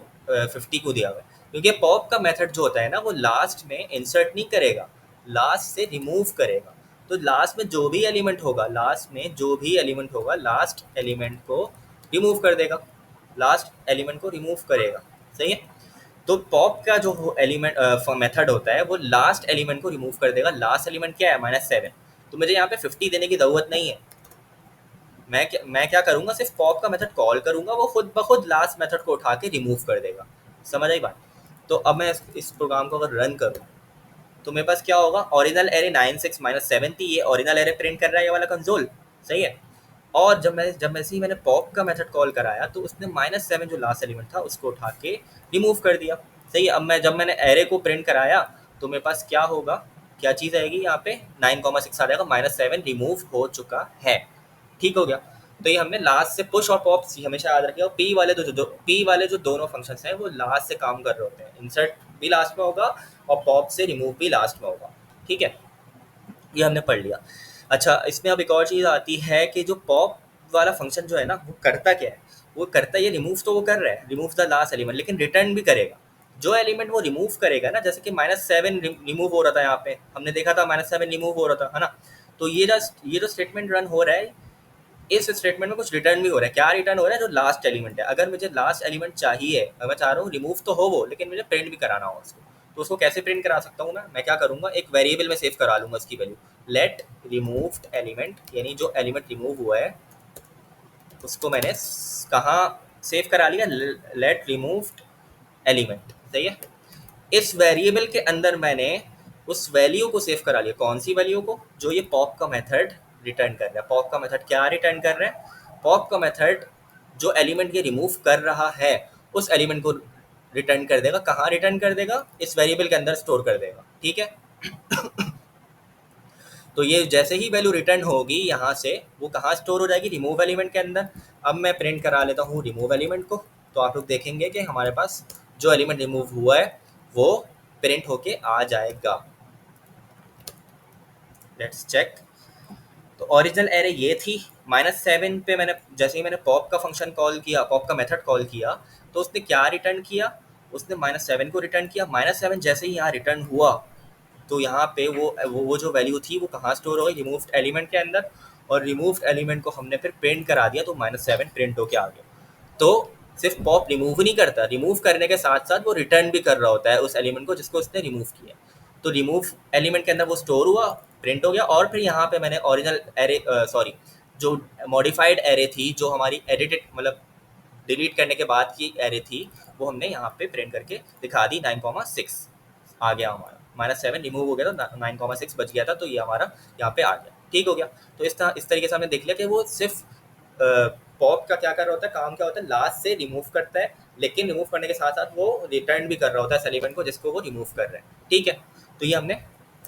Speaker 1: 50 को दिया हुआ है, क्योंकि पॉप का मेथड जो होता है ना, वो लास्ट में इंसर्ट नहीं करेगा, लास्ट से रिमूव करेगा। तो लास्ट में जो भी एलिमेंट होगा, लास्ट में जो भी एलिमेंट होगा, लास्ट एलिमेंट को रिमूव कर देगा, लास्ट एलिमेंट को रिमूव करेगा, सही है। तो पॉप का जो एलिमेंट मेथड होता है, वो लास्ट एलिमेंट को रिमूव कर देगा। लास्ट एलिमेंट क्या है, -7। तो मुझे यहाँ पे 50 देने की ज़रूरत नहीं है, मैं क्या करूँगा, सिर्फ पॉप का मेथड कॉल करूँगा, वो खुद ब खुद लास्ट मेथड को उठा के रिमूव कर देगा, समझ आई बात। तो अब मैं इस प्रोग्राम को अगर रन करूँ, तो मेरे पास क्या होगा, ओरिजिनल एरे 9, 6, -7 थी, ये ओरिजिनल एरे प्रिंट कर रहा है, ये वाला कंसोल, सही है। और जब वैसे ही मैंने पॉप का मेथड कॉल कराया तो उसने -7 जो लास्ट एलिमेंट था उसको उठा के रिमूव कर दिया। सही है, अब जब मैंने एरे को प्रिंट कराया तो मेरे पास क्या होगा, क्या चीज़ आएगी यहाँ पे, 9,6 आ जाएगा, -7 रिमूव हो चुका है। ठीक हो गया। तो ये हमने लास्ट से पुश और पॉप हमेशा याद रखिएगा। पी वाले जो दोनों फंक्शंस हैं वो लास्ट से काम कर रहे होते हैं। इंसर्ट भी लास्ट में होगा और पॉप से रिमूव भी लास्ट में होगा। ठीक है, ये हमने पढ़ लिया। अच्छा, इसमें अब एक और चीज़ आती है कि जो पॉप वाला फंक्शन जो है ना वो करता क्या है, वो करता है ये रिमूव तो वो कर रहा है, रिमूव द लास्ट एलिमेंट, लेकिन रिटर्न भी करेगा। जो एलिमेंट वो रिमूव करेगा ना, जैसे कि -7 रिमूव हो रहा था, यहाँ पे हमने देखा था -7 रिमूव हो रहा था, है ना। तो ये जो स्टेटमेंट रन हो रहा है, इस स्टेटमेंट में कुछ रिटर्न भी हो रहा है। क्या रिटर्न हो रहा है, जो लास्ट एलिमेंट है। अगर मुझे लास्ट एलिमेंट चाहिए, अगर मैं चाह रहा हूँ रिमूव तो हो वो, लेकिन मुझे प्रिंट भी कराना हो उसको, तो उसको कैसे प्रिंट करा सकता हूँ मैं क्या करूँगा, एक वेरिएबल में सेव करा लूँगा उसकी वैल्यू, लेट रिमूव्ड एलिमेंट, यानी जो एलिमेंट रिमूव हुआ है उसको मैंने कहाँ सेव करा लिया, लेट रिमूव्ड एलिमेंट। सही है, इस वेरिएबल के अंदर मैंने उस वैल्यू को सेव करा लिया। कौन सी वैल्यू को, जो ये पॉप का मेथड रिटर्न कर रहा है। पॉप का मेथड क्या रिटर्न कर रहा है, पॉप का मेथड जो एलिमेंट ये रिमूव कर रहा है उस एलिमेंट को रिटर्न कर देगा। कहाँ रिटर्न कर देगा, इस वेरिएबल के अंदर स्टोर कर देगा। ठीक है, तो ये जैसे ही वैल्यू रिटर्न होगी यहाँ से, वो कहाँ स्टोर हो जाएगी, रिमूव एलिमेंट के अंदर। अब मैं प्रिंट करा लेता हूँ रिमूव एलिमेंट को, तो आप लोग देखेंगे कि हमारे पास जो एलिमेंट रिमूव हुआ है वो प्रिंट होके आ जाएगा। Let's check. तो ओरिजिनल एरे ये थी। -7 पे मैंने जैसे ही मैंने पॉप का फंक्शन कॉल किया, पॉप का मेथड कॉल किया, तो उसने क्या रिटर्न किया, उसने -7 को रिटर्न किया। -7 जैसे ही यहाँ रिटर्न हुआ तो यहाँ पे वो जो वैल्यू थी वो कहाँ स्टोर हो गई, रिमूव्ड एलिमेंट के अंदर। और रिमूव्ड एलिमेंट को हमने फिर प्रिंट करा दिया, तो -7 प्रिंट होके आ गया। तो सिर्फ पॉप रिमूव नहीं करता, रिमूव करने के साथ साथ वो रिटर्न भी कर रहा होता है उस एलिमेंट को जिसको उसने रिमूव किया। तो रिमूव एलिमेंट के अंदर वो स्टोर हुआ, प्रिंट हो गया। और फिर यहाँ पे मैंने ओरिजिनल एरे जो मॉडिफाइड एरे थी, जो हमारी एडिटेड मतलब डिलीट करने के बाद की एरे थी, वो हमने यहाँ पे प्रिंट करके दिखा दी। 9,6 आ गया हमारा, -7 रिमूव हो गया था, 9,6 बच गया था, तो ये हमारा यहाँ पे आ गया। ठीक हो गया। तो इस तरीके से हमने देख लिया कि वो सिर्फ पॉप का क्या कर रहा होता है, काम क्या होता है, लास्ट से रिमूव करता है, लेकिन रिमूव करने के साथ साथ वो रिटर्न भी कर रहा होता है इस एलिमेंट को जिसको वो रिमूव कर रहे हैं। ठीक है, तो ये हमने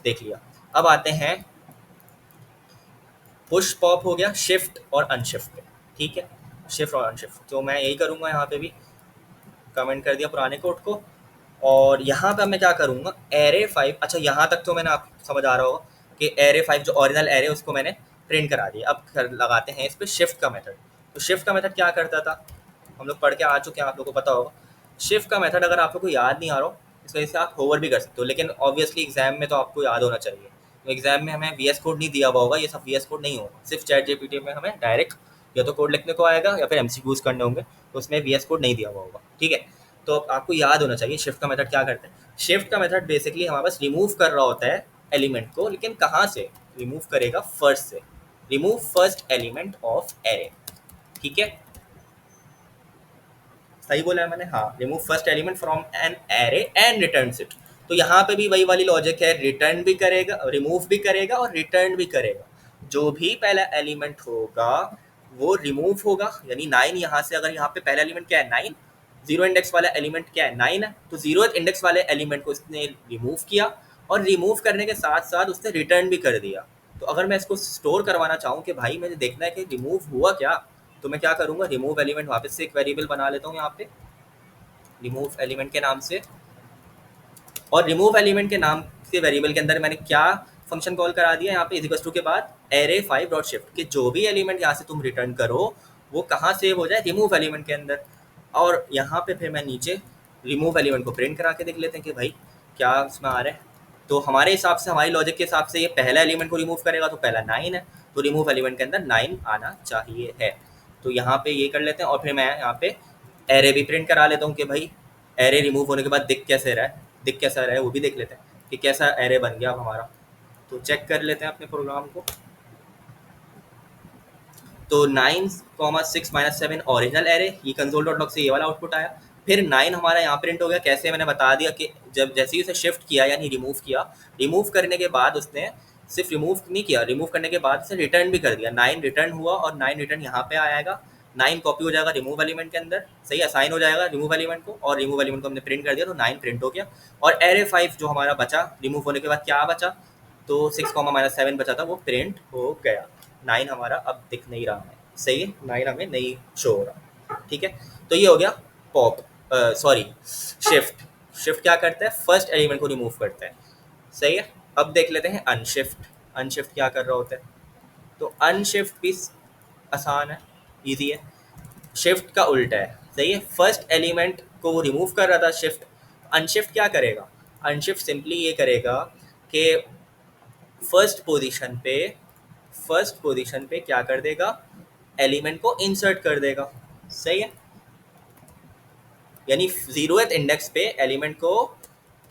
Speaker 1: देख लिया। अब आते हैं, पुश पॉप हो गया, शिफ्ट और अनशिफ्ट पे। ठीक है, शिफ्ट और अनशिफ्ट तो मैं यही करूँगा। यहाँ पे भी कमेंट कर दिया पुराने कोड को। और यहाँ पे मैं क्या करूँगा, एरे 5, अच्छा यहाँ तक तो मैंने आप समझ आ रहा होगा कि एरे 5 जो ओरिजिनल एरे उसको मैंने प्रिंट करा दिया। अब लगाते हैं इस पर शिफ्ट का मेथड। तो शिफ्ट का मेथड क्या करता था, हम लोग पढ़ के आ चुके हैं, आप लोगों को पता होगा। शिफ्ट का मेथड अगर आप लोग को याद नहीं आ रहा हो, इस वजह से आप होवर भी कर सकते हो, लेकिन ऑब्वियसली एग्जाम में तो आपको याद होना चाहिए। तो एग्जाम में हमें वी एस कोड नहीं दिया हुआ होगा, ये सब वी एस कोड नहीं होगा, सिर्फ चैट जीपीटी में हमें डायरेक्ट या तो कोड लिखने को आएगा या फिर एमसीक्यूज करने होंगे, तो उसमें वी एस कोड नहीं दिया हुआ होगा। ठीक है, तो आपको याद होना चाहिए शिफ्ट का मेथड क्या करता है। शिफ्ट का मेथड बेसिकली हमारे पास रिमूव कर रहा होता है एलिमेंट को, लेकिन कहाँ से रिमूव करेगा, फर्स्ट से। Remove first element of array. ठीक है, सही बोला है मैंने, हाँ, remove first element from an array and returns it. तो यहाँ पे भी वही वाली लॉजिक है, रिटर्न भी करेगा, रिमूव भी करेगा और रिटर्न भी करेगा। जो भी पहला एलिमेंट होगा वो रिमूव होगा, यानी 9 यहाँ से, अगर यहाँ पे पहला एलिमेंट क्या है 9, जीरो इंडेक्स वाला एलिमेंट क्या है 9 है, तो जीरो इंडेक्स वाले एलिमेंट को इसने रिमूव किया, और रिमूव करने के साथ साथ उसने रिटर्न भी कर दिया। तो अगर मैं इसको स्टोर करवाना चाहूँ कि भाई मुझे देखना है कि रिमूव हुआ क्या, तो मैं क्या करूँगा, रिमूव एलिमेंट वापस से एक वेरिएबल बना लेता हूँ यहाँ पे रिमूव एलिमेंट के नाम से। और रिमूव एलिमेंट के नाम से वेरिएबल के अंदर मैंने क्या फंक्शन कॉल करा दिया यहाँ पे, इज इक्वल टू के बाद एरे 5 डॉट शिफ्ट, कि जो भी एलिमेंट यहाँ से तुम रिटर्न करो वो कहाँ सेव हो जाए, रिमूव एलिमेंट के अंदर। और यहाँ पे फिर मैं नीचे रिमूव एलिमेंट को प्रिंट करा के देख लेते हैं कि भाई क्या उसमें आ रहा है। तो हमारे हिसाब से, हमारी लॉजिक के हिसाब से, ये पहला एलिमेंट को रिमूव करेगा तो पहला 9 है, तो रिमूव एलिमेंट के अंदर 9 आना चाहिए है। तो यहाँ पे ये कर लेते हैं, और फिर मैं यहाँ पे एरे भी प्रिंट करा लेता हूँ कि भाई एरे रिमूव होने के बाद दिख कैसा रहा है वो भी देख लेते हैं कि कैसा एरे बन गया अब हमारा। तो चेक कर लेते हैं अपने प्रोग्राम को। तो 9,6 -7 ओरिजिनल एरे, ये कंसोल डॉट लॉग से ये वाला आउटपुट आया। फिर 9 हमारा यहाँ प्रिंट हो गया, कैसे मैंने बता दिया कि जब जैसे ही उसे शिफ्ट किया यानी रिमूव किया, रिमूव करने के बाद उसने सिर्फ रिमूव नहीं किया, रिमूव करने के बाद से रिटर्न भी कर दिया, 9 रिटर्न हुआ और 9 रिटर्न यहाँ पे आएगा, 9 कॉपी हो जाएगा रिमूव एलिमेंट के अंदर, सही असाइन हो जाएगा रिमूव एलिमेंट को, और रिमूव एलिमेंट को हमने प्रिंट कर दिया तो 9 प्रिंट हो गया। और एरे 5 जो हमारा बचा रिमूव होने के बाद क्या बचा, तो 6, -7 बचा था वो प्रिंट हो गया। 9 हमारा अब दिख नहीं रहा है, सही है, 9 हमें नहीं शो हो रहा, ठीक है। तो ये हो गया पॉप, सॉरी शिफ्ट। शिफ्ट क्या करता है, फर्स्ट एलिमेंट को रिमूव करता है, सही है। अब देख लेते हैं अनशिफ्ट। अनशिफ्ट क्या कर रहा होता है, तो अनशिफ्ट भी आसान है, इजी है। शिफ्ट का उल्टा है, सही है, फर्स्ट एलिमेंट को वो रिमूव कर रहा था शिफ्ट। अनशिफ्ट क्या करेगा, अनशिफ्ट सिंपली ये करेगा कि फर्स्ट पोजीशन पे क्या कर देगा, एलिमेंट को इंसर्ट कर देगा, सही है। यानी 0th इंडेक्स पे एलिमेंट को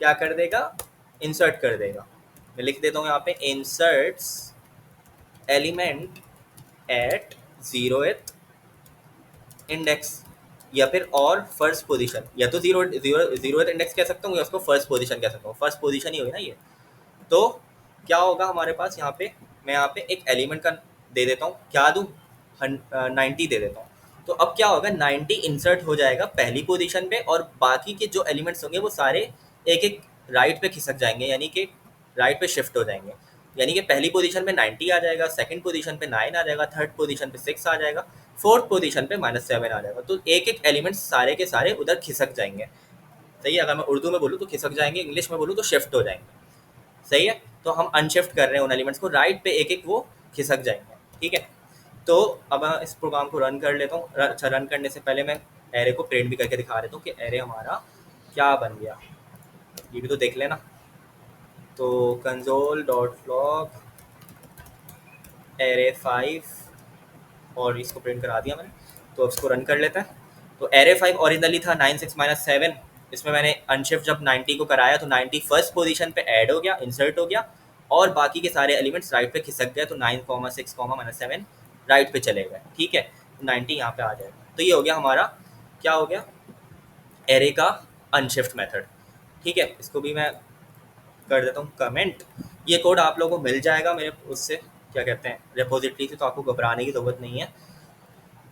Speaker 1: क्या कर देगा, इंसर्ट कर देगा। मैं लिख देता हूँ यहाँ पे inserts element eight 0th index, या फिर और फर्स्ट पोजीशन, या तो 0th इंडेक्स कह सकता हूँ या उसको फर्स्ट पोजीशन कह सकता हूँ, फर्स्ट पोजीशन ही होगी ना ये। तो क्या होगा हमारे पास यहाँ पे, मैं यहाँ पे एक एलिमेंट का दे देता हूँ, क्या दूँ, 90 दे देता हूँ। तो अब क्या होगा, 90 इंसर्ट हो जाएगा पहली पोजीशन पे, और बाकी के जो एलिमेंट्स होंगे वो सारे एक एक राइट पे खिसक जाएंगे, यानी कि राइट पे शिफ्ट हो जाएंगे। यानी कि पहली पोजीशन पे 90 आ जाएगा, सेकंड पोजीशन पे 9 आ जाएगा, थर्ड पोजीशन पे 6 आ जाएगा, फोर्थ पोजीशन पे -7 आ जाएगा। तो एक एक एलिमेंट सारे के सारे उधर खिसक जाएंगे, सही है। अगर मैं उर्दू में बोलूँ तो खिसक जाएंगे, इंग्लिश में बोलूँ तो शिफ्ट हो जाएंगे, सही है। तो हम अनशिफ्ट कर रहे हैं उन एलिमेंट्स को, राइट पे एक एक वो खिसक जाएंगे, ठीक है। तो अब मैं इस प्रोग्राम को रन कर लेता हूँ। अच्छा, रन करने से पहले मैं एरे को प्रिंट भी करके दिखा देता हूँ कि एरे हमारा क्या बन गया, ये भी तो देख लेना। तो console.log एरे 5, और इसको प्रिंट करा दिया मैंने, तो इसको रन कर लेते हैं। तो एरे 5 ओरिजिनली था 9 6 -7, इसमें मैंने अनशिफ्ट जब 90 को कराया तो 90 फर्स्ट पोजीशन पे ऐड हो गया, इंसर्ट हो गया, और बाकी के सारे एलिमेंट्स राइट पे खिसक गए, तो 9, 6, -7 राइट पे चले गए, ठीक है। 90 यहाँ पे आ जाएगा। तो ये हो गया हमारा, क्या हो गया, एरे का अनशिफ्ट मेथड, ठीक है। इसको भी मैं कर देता हूँ कमेंट। ये कोड आप लोगों को मिल जाएगा मेरे उससे, क्या कहते हैं, रेपोजिटरी से, तो आपको घबराने की ज़रूरत नहीं है।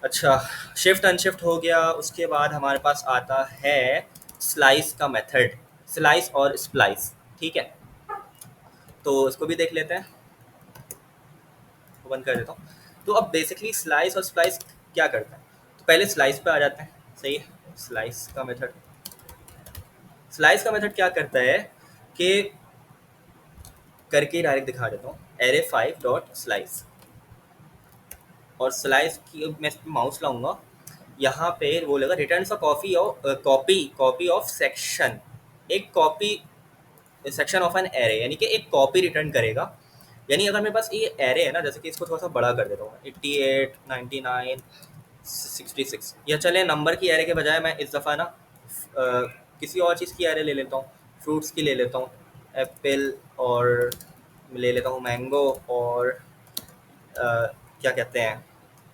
Speaker 1: अच्छा, शिफ्ट अनशिफ्ट हो गया, उसके बाद हमारे पास आता है स्लाइस का मेथड, स्लाइस और स्प्लाइस, ठीक है। तो इसको भी देख लेते हैं, बंद कर देता हूँ। तो अब बेसिकली स्लाइस और स्प्लाइस क्या करता है, तो पहले स्लाइस पे आ जाते हैं, सही है। स्लाइस का मेथड क्या करता है कि, करके डायरेक्ट दिखा देता हूँ, एरे 5 डॉट स्लाइस, और स्लाइस की मैं माउस लाऊंगा, यहाँ पे बोलेगा return a copy of section, एक copy section of an array, यानी कि एक कॉपी रिटर्न करेगा। यानी अगर मेरे पास ये एरे है ना, जैसे कि इसको थोड़ा सा बड़ा कर देता हूँ, 88 99 66, या चले नंबर की एरे के बजाय मैं इस दफ़ा ना किसी और चीज़ की एरे ले लेता हूँ, फ्रूट्स की ले लेता हूँ, एप्पल, और ले लेता हूँ मैंगो, और क्या कहते हैं,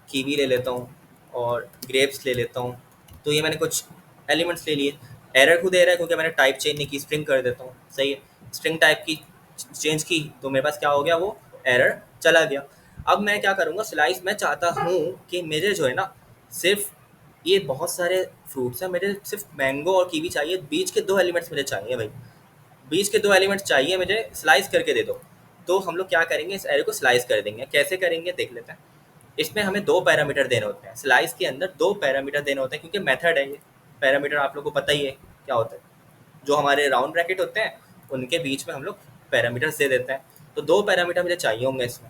Speaker 1: कीवी ले लेता हूँ, और ग्रेप्स ले लेता हूँ। तो ये मैंने कुछ एलिमेंट्स ले लिए। एरर खुद दे रहा है क्योंकि मैंने टाइप चेंज नहीं की, स्ट्रिंग कर देता हूँ, सही है। स्ट्रिंग टाइप की चेंज की तो मेरे पास क्या हो गया, वो एरर चला गया। अब मैं क्या करूँगा, स्लाइस मैं चाहता हूँ कि मेरे जो है ना, सिर्फ ये बहुत सारे फ्रूट्स हैं, मेरे सिर्फ मैंगो और कीवी चाहिए, बीच के 2 एलिमेंट्स मुझे चाहिए भाई, बीच के 2 एलिमेंट्स चाहिए मुझे, स्लाइस करके दे दो। तो हम लोग क्या करेंगे, इस एरे को स्लाइस कर देंगे। कैसे करेंगे देख लेते हैं। इसमें हमें 2 पैरामीटर देने होते हैं, स्लाइस के अंदर 2 पैरामीटर देने होते हैं, क्योंकि मेथड है ये। पैरामीटर आप लोग को पता ही है क्या होता है, जो हमारे राउंड ब्रैकेट होते हैं उनके बीच में हम लोग पैरामीटर्स दे देते हैं। तो 2 पैरामीटर मुझे चाहिए होंगे इसमें,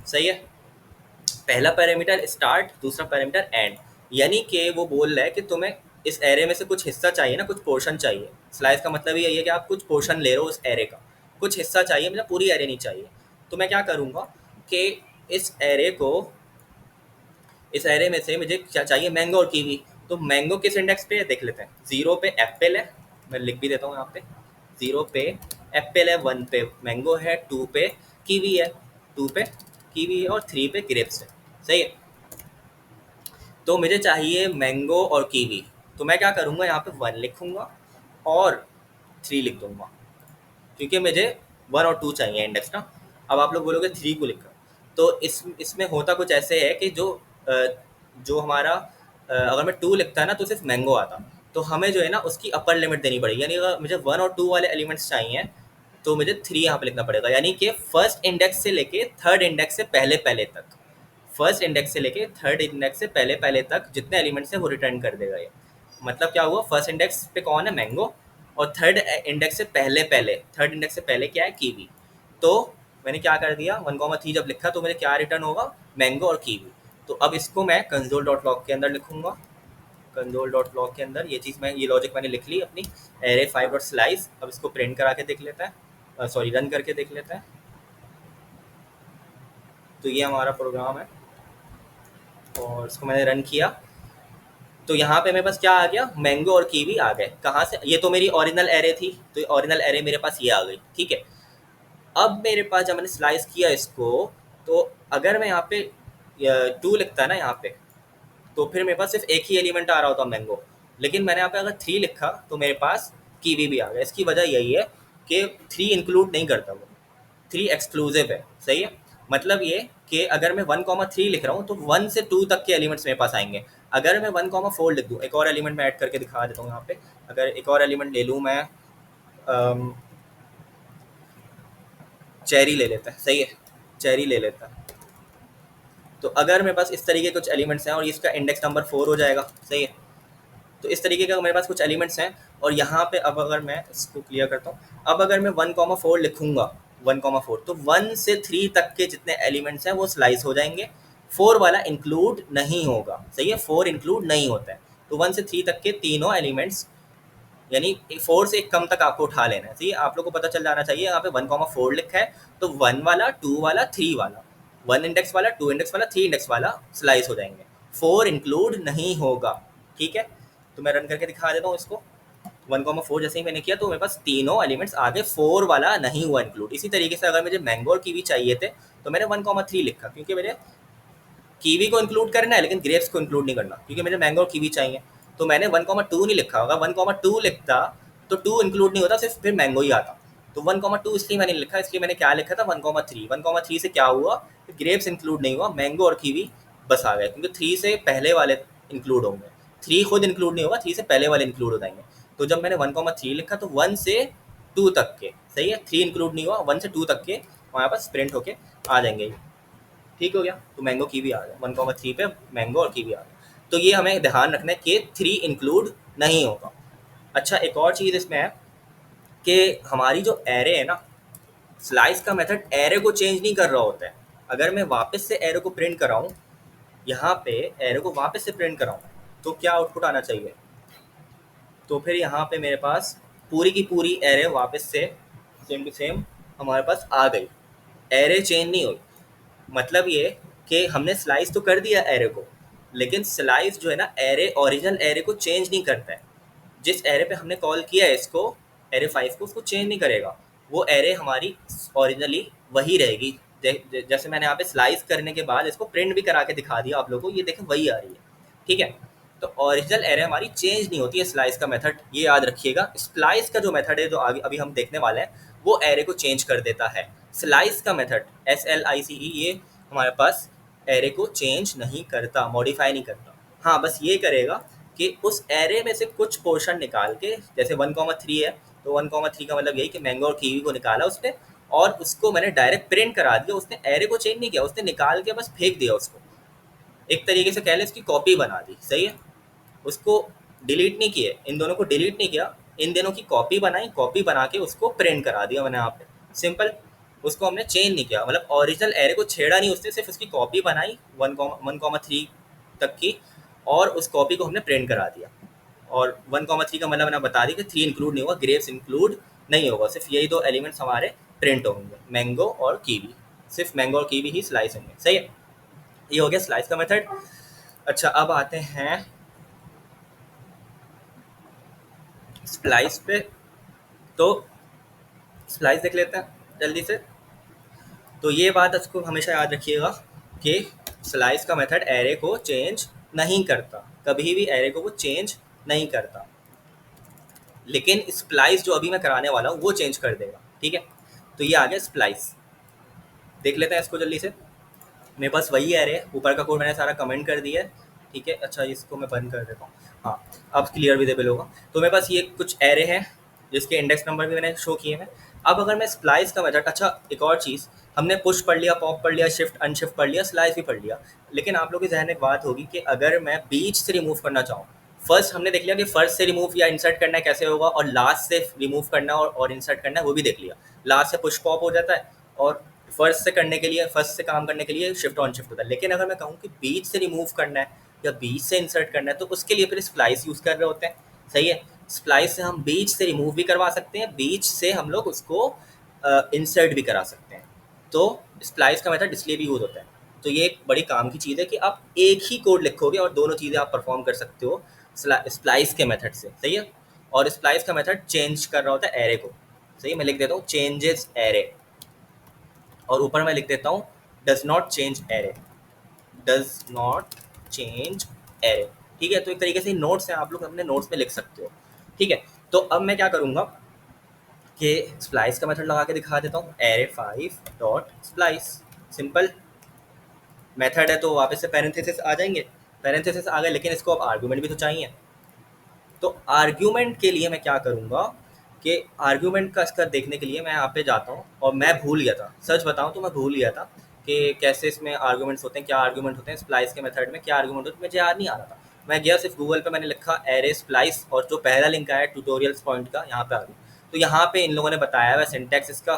Speaker 1: सही है। पहला पैरामीटर स्टार्ट, दूसरा पैरामीटर एंड, यानी कि वो बोल रहा है कि तुम्हें इस एरे में से कुछ हिस्सा चाहिए ना, कुछ पोर्शन चाहिए। स्लाइस का मतलब यही है कि आप कुछ पोर्शन ले रहे हो उस एरे का, कुछ हिस्सा चाहिए, मतलब पूरी एरे नहीं चाहिए। तो मैं क्या करूँगा कि इस एरे में से मुझे क्या चाहिए, मैंगो और कीवी। तो मैंगो किस इंडेक्स पे है देख लेते हैं। 0 पे एप्पल है, मैं लिख भी देता हूँ यहाँ पे, 0 पे एप्पल है, 1 पे मैंगो है, 2 पे कीवी है, 2 पे कीवी है, और 3 पे ग्रेप्स है, सही है। तो मुझे चाहिए मैंगो और कीवी, तो मैं क्या करूँगा, यहाँ पे 1 लिखूँगा और 3 लिख दूँगा, क्योंकि मुझे 1 और 2 चाहिए इंडेक्स ना। अब आप लोग बोलोगे 3 को लिखा, तो इसमें होता कुछ ऐसे है कि जो हमारा अगर मैं 2 लिखता है ना तो सिर्फ मैंगो आता, तो हमें जो है ना उसकी अपर लिमिट देनी पड़ेगी, यानी अगर मुझे 1 और 2 वाले एलिमेंट्स चाहिए तो मुझे 3 यहाँ पे लिखना पड़ेगा, यानी कि फर्स्ट इंडेक्स से लेके थर्ड इंडेक्स से पहले पहले तक, फर्स्ट इंडेक्स से लेके थर्ड इंडेक्स से पहले पहले तक जितने एलिमेंट्स हैं वो रिटर्न कर देगा ये। मतलब क्या हुआ, फर्स्ट इंडेक्स पे कौन है, मैंगो, और थर्ड इंडेक्स से पहले पहले, थर्ड इंडेक्स से पहले क्या है, कीवी। तो मैंने क्या कर दिया, 1,3 जब लिखा तो मुझे क्या रिटर्न होगा, मैंगो और कीवी। तो अब इसको मैं कंसोल डॉट लॉग के अंदर लिखूंगा, कंसोल डॉट लॉग के अंदर ये चीज़ मैं, ये लॉजिक मैंने लिख ली अपनी, एरे 5 डॉट स्लाइस। अब इसको प्रिंट करा के देख लेता है, सॉरी रन करके देख लेता है। तो ये हमारा प्रोग्राम है और इसको मैंने रन किया, तो यहाँ पे मेरे पास क्या आ गया, मैंगो और कीवी आ गए। कहाँ से, ये तो मेरी ओरिजिनल एरे थी, तो ओरिजिनल एरे मेरे पास ये आ गई, ठीक है। अब मेरे पास जब मैंने स्लाइस किया इसको, तो अगर मैं यहाँ पे 2 लिखता है ना यहाँ पे, तो फिर मेरे पास सिर्फ एक ही एलिमेंट आ रहा होता मैंगो, लेकिन मैंने यहाँ पे अगर 3 लिखा तो मेरे पास कीवी भी आ गया। इसकी वजह यही है कि 3 इंक्लूड नहीं करता वो, 3 एक्सक्लूसिव है, सही है। मतलब ये कि अगर मैं 1,3 लिख रहा हूँ तो 1 से 2 तक के एलिमेंट्स मेरे पास आएंगे। अगर मैं 1,4 लिख दूँ, एक और एलिमेंट मैं ऐड करके दिखा देता हूँ यहाँ पे, अगर एक और एलिमेंट ले लूँ मैं, चेरी ले लेता है, सही है, चेरी ले लेता है। तो अगर मेरे पास इस तरीके कुछ एलिमेंट्स हैं और इसका इंडेक्स नंबर 4 हो जाएगा, सही है। तो इस तरीके का मेरे पास कुछ एलिमेंट्स हैं, और यहाँ पे अब अगर मैं इसको क्लियर करता हूँ, अब अगर मैं 1,4 लिखूंगा, 1,4, तो 1 से 3 तक के जितने एलिमेंट्स हैं वो स्लाइस हो जाएंगे, 4 वाला इंक्लूड नहीं होगा, सही है, 4 इंक्लूड नहीं होता है। तो 1 से 3 तक के तीनों एलिमेंट्स, यानी 4 से एक कम तक आपको उठा लेना है, सही है। आप लोग को पता चल जाना चाहिए यहाँ पे 1,4 लिखा है, तो 1 वाला, 2 वाला, 3 वाला, 1 इंडेक्स वाला, 2 इंडेक्स वाला, 3 इंडेक्स वाला स्लाइस हो जाएंगे, 4 इंक्लूड नहीं होगा, ठीक है। तो मैं रन करके दिखा देता हूँ इसको, 1,4 जैसे ही मैंने किया तो मेरे पास तीनों एलिमेंट्स आ गए, 4 वाला नहीं हुआ इंक्लूड। इसी तरीके से अगर मुझे मैंगो और कीवी चाहिए थे तो मैंने 1,3 लिखा, क्योंकि मेरे कीवी को इंक्लूड करना है लेकिन ग्रेप्स को इंक्लूड नहीं करना, क्योंकि मुझे मैंगो और कीवी चाहिए। तो मैंने 1,2 नहीं लिखा होगा, 1,2 लिखता तो 2 इंक्लूड नहीं होता, सिर्फ फिर मैंगो ही आता। तो 1,2 इसलिए मैंने लिखा, इसलिए मैंने क्या लिखा था, 1,3। 1,3 से क्या हुआ, ग्रेप्स इंक्लूड नहीं हुआ, मैंगो और कीवी बस आ गए, क्योंकि 3 से पहले वाले इंक्लूड होंगे, 3 खुद इंक्लूड नहीं होगा, 3 से पहले वाले इंक्लूड हो जाएंगे। तो जब मैंने 1,3 लिखा तो 1 से 2 तक के, सही है, 3 इंक्लूड नहीं हुआ, 1 से 2 तक के हमारे पास प्रिंट होके आ जाएंगे, ठीक हो गया। तो मैंगो कीवी आ गया, 1,3 पे मैंगो और कीवी आ गया। तो ये हमें ध्यान रखना है कि 3 इंक्लूड नहीं होगा। अच्छा, एक और चीज़ इसमें है कि हमारी जो एरे है ना, स्लाइस का मेथड एरे को चेंज नहीं कर रहा होता है। अगर मैं वापस से एरे को प्रिंट कराऊँ, यहाँ पे एरे को वापस से प्रिंट कराऊँ, तो क्या आउटपुट आना चाहिए, तो फिर यहाँ पे मेरे पास पूरी की पूरी एरे वापस से सेम टू सेम हमारे पास आ गई, एरे चेंज नहीं हुई। मतलब ये कि हमने स्लाइस तो कर दिया एरे को, लेकिन स्लाइस जो है ना, एरे ओरिजिनल एरे को चेंज नहीं करता है। जिस एरे पे हमने कॉल किया है इसको, एरे 5 को, उसको चेंज नहीं करेगा, वो एरे हमारी ओरिजिनली वही रहेगी। जैसे मैंने यहाँ पे स्लाइस करने के बाद इसको प्रिंट भी करा के दिखा दिया आप लोगों को, ये देखें वही आ रही है, ठीक है। तो ओरिजिनल एरे हमारी चेंज नहीं होती है, स्लाइस का मेथड, ये याद रखिएगा। स्प्लाइस का जो मेथड है, जो आगे अभी हम देखने वाले हैं, वो एरे को चेंज कर देता है। स्लाइस का मेथड, SLICE, ये हमारे पास एरे को चेंज नहीं करता, मॉडिफाई नहीं करता। हाँ, बस ये करेगा कि उस एरे में से कुछ पोर्शन निकाल के, जैसे 1,3 है तो 1,3 का मतलब यही कि मैंगो और कीवी को निकाला उसने, और उसको मैंने डायरेक्ट प्रिंट करा दिया, उसने एरे को चेंज नहीं किया, उसने निकाल के बस फेंक दिया उसको, एक तरीके से कह लें उसकी कॉपी बना दी, सही है। उसको डिलीट नहीं किए, इन दोनों को डिलीट नहीं किया, इन दोनों की कॉपी बनाई, कॉपी बना के उसको प्रिंट करा दिया मैंने यहाँ पे, सिंपल। उसको हमने चेंज नहीं किया, मतलब ओरिजिनल एरे को छेड़ा नहीं उसने, सिर्फ उसकी कॉपी बनाई 1,3 तक की, और उस कॉपी को हमने प्रिंट करा दिया। और 1,3 का मतलब मैंने बता दी कि 3 इंक्लूड नहीं होगा, ग्रेप्स इंक्लूड नहीं होगा, सिर्फ यही दो एलिमेंट्स हमारे प्रिंट होंगे, मैंगो और कीवी, सिर्फ मैंगो और कीवी ही स्लाइस होंगे, सही है। ये हो गया स्लाइस का मेथड। अच्छा, अब आते हैं स्प्लाइस पे। तो स्प्लाइस देख लेते हैं जल्दी से। तो ये बात इसको हमेशा याद रखिएगा कि स्लाइस का मेथड एरे को चेंज नहीं करता, कभी भी एरे को वो चेंज नहीं करता, लेकिन स्प्लाइस जो अभी मैं कराने वाला हूँ वो चेंज कर देगा, ठीक है। तो ये आ गया स्प्लाइस। देख लेते हैं इसको जल्दी से। मेरे पास वही एरे है, ऊपर का कोड मैंने सारा कमेंट कर दिया है, ठीक है। अच्छा इसको मैं बंद कर देता हूँ, हाँ अब क्लियर विजिबल होगा। तो मेरे पास ये कुछ एरे हैं जिसके इंडेक्स नंबर भी मैंने शो किए हैं। अब अगर मैं स्प्लाइस का मेथड, अच्छा एक और चीज़, हमने पुश पढ़ लिया, पॉप पढ़ लिया, शिफ्ट अनशिफ्ट पढ़ लिया, स्लाइस भी पढ़ लिया, लेकिन आप लोगों के जहन में एक बात होगी कि अगर मैं बीच से रिमूव करना चाहूँ, फर्स्ट हमने देख लिया कि फर्स्ट से रिमूव या इंसर्ट करना है कैसे होगा, और लास्ट से रिमूव करना और इंसर्ट करना है वो भी देख लिया। लास्ट से पुश पॉप हो जाता है, और फर्स्ट से करने के लिए, फर्स्ट से काम करने के लिए शिफ्ट ऑन शिफ्ट होता है। लेकिन अगर मैं कहूँ कि बीच से रिमूव करना है या बीच से इंसर्ट करना है, तो उसके लिए फिर स्प्लाइस यूज़ कर रहे होते हैं, सही है। स्प्लाइस से हम बीच से रिमूव भी करवा सकते हैं, बीच से हम लोग उसको इंसर्ट भी करा सकते हैं। तो स्प्लाइस का मेथड इसलिए भी यूज़ होता है। तो ये एक बड़ी काम की चीज़ है कि आप एक ही कोड लिखोगे और दोनों चीज़ें आप परफॉर्म कर सकते हो स्प्लाइस के मेथड से, सही है। और स्प्लाइस का मेथड चेंज कर रहा होता है एरे को, सही है। मैं लिख देता हूँ चेंजेस एरे, और ऊपर मैं लिख देता हूँ does not change array, does not change array, ठीक है। तो एक तरीके से नोट्स हैं, आप लोग अपने नोट्स में लिख सकते हो, ठीक है। तो अब मैं क्या करूँगा कि स्प्लाइस का मेथड लगा के दिखा देता हूँ, array 5 dot splice, simple method है। तो वापस से पैरेंथेसिस आ जाएंगे, पैरेंथेसिस आ गए, लेकिन इसको अब आर्ग्यूमेंट भी तो चाहिए। तो आर्ग्यूमेंट के लिए मैं क्या करूँगा कि आर्ग्यूमेंट का इसका देखने के लिए मैं यहाँ पे जाता हूँ, और मैं भूल गया था, सच बताऊँ तो मैं भूल गया था कि कैसे इसमें आर्ग्यूमेंट्स होते हैं, क्या आर्ग्यूमेंट होते हैं स्प्लाइस के मेथड में, क्या आर्ग्यूमेंट होते हैं, मुझे याद नहीं आ रहा था। मैं गया सिर्फ गूगल पे, मैंने लिखा एरे स्प्लाइस, और जो पहला लिंक आया ट्यूटोरियल्स पॉइंट का, यहाँ पे आ गया। तो यहाँ पे इन लोगों ने बताया हुआ सिंटैक्स इसका।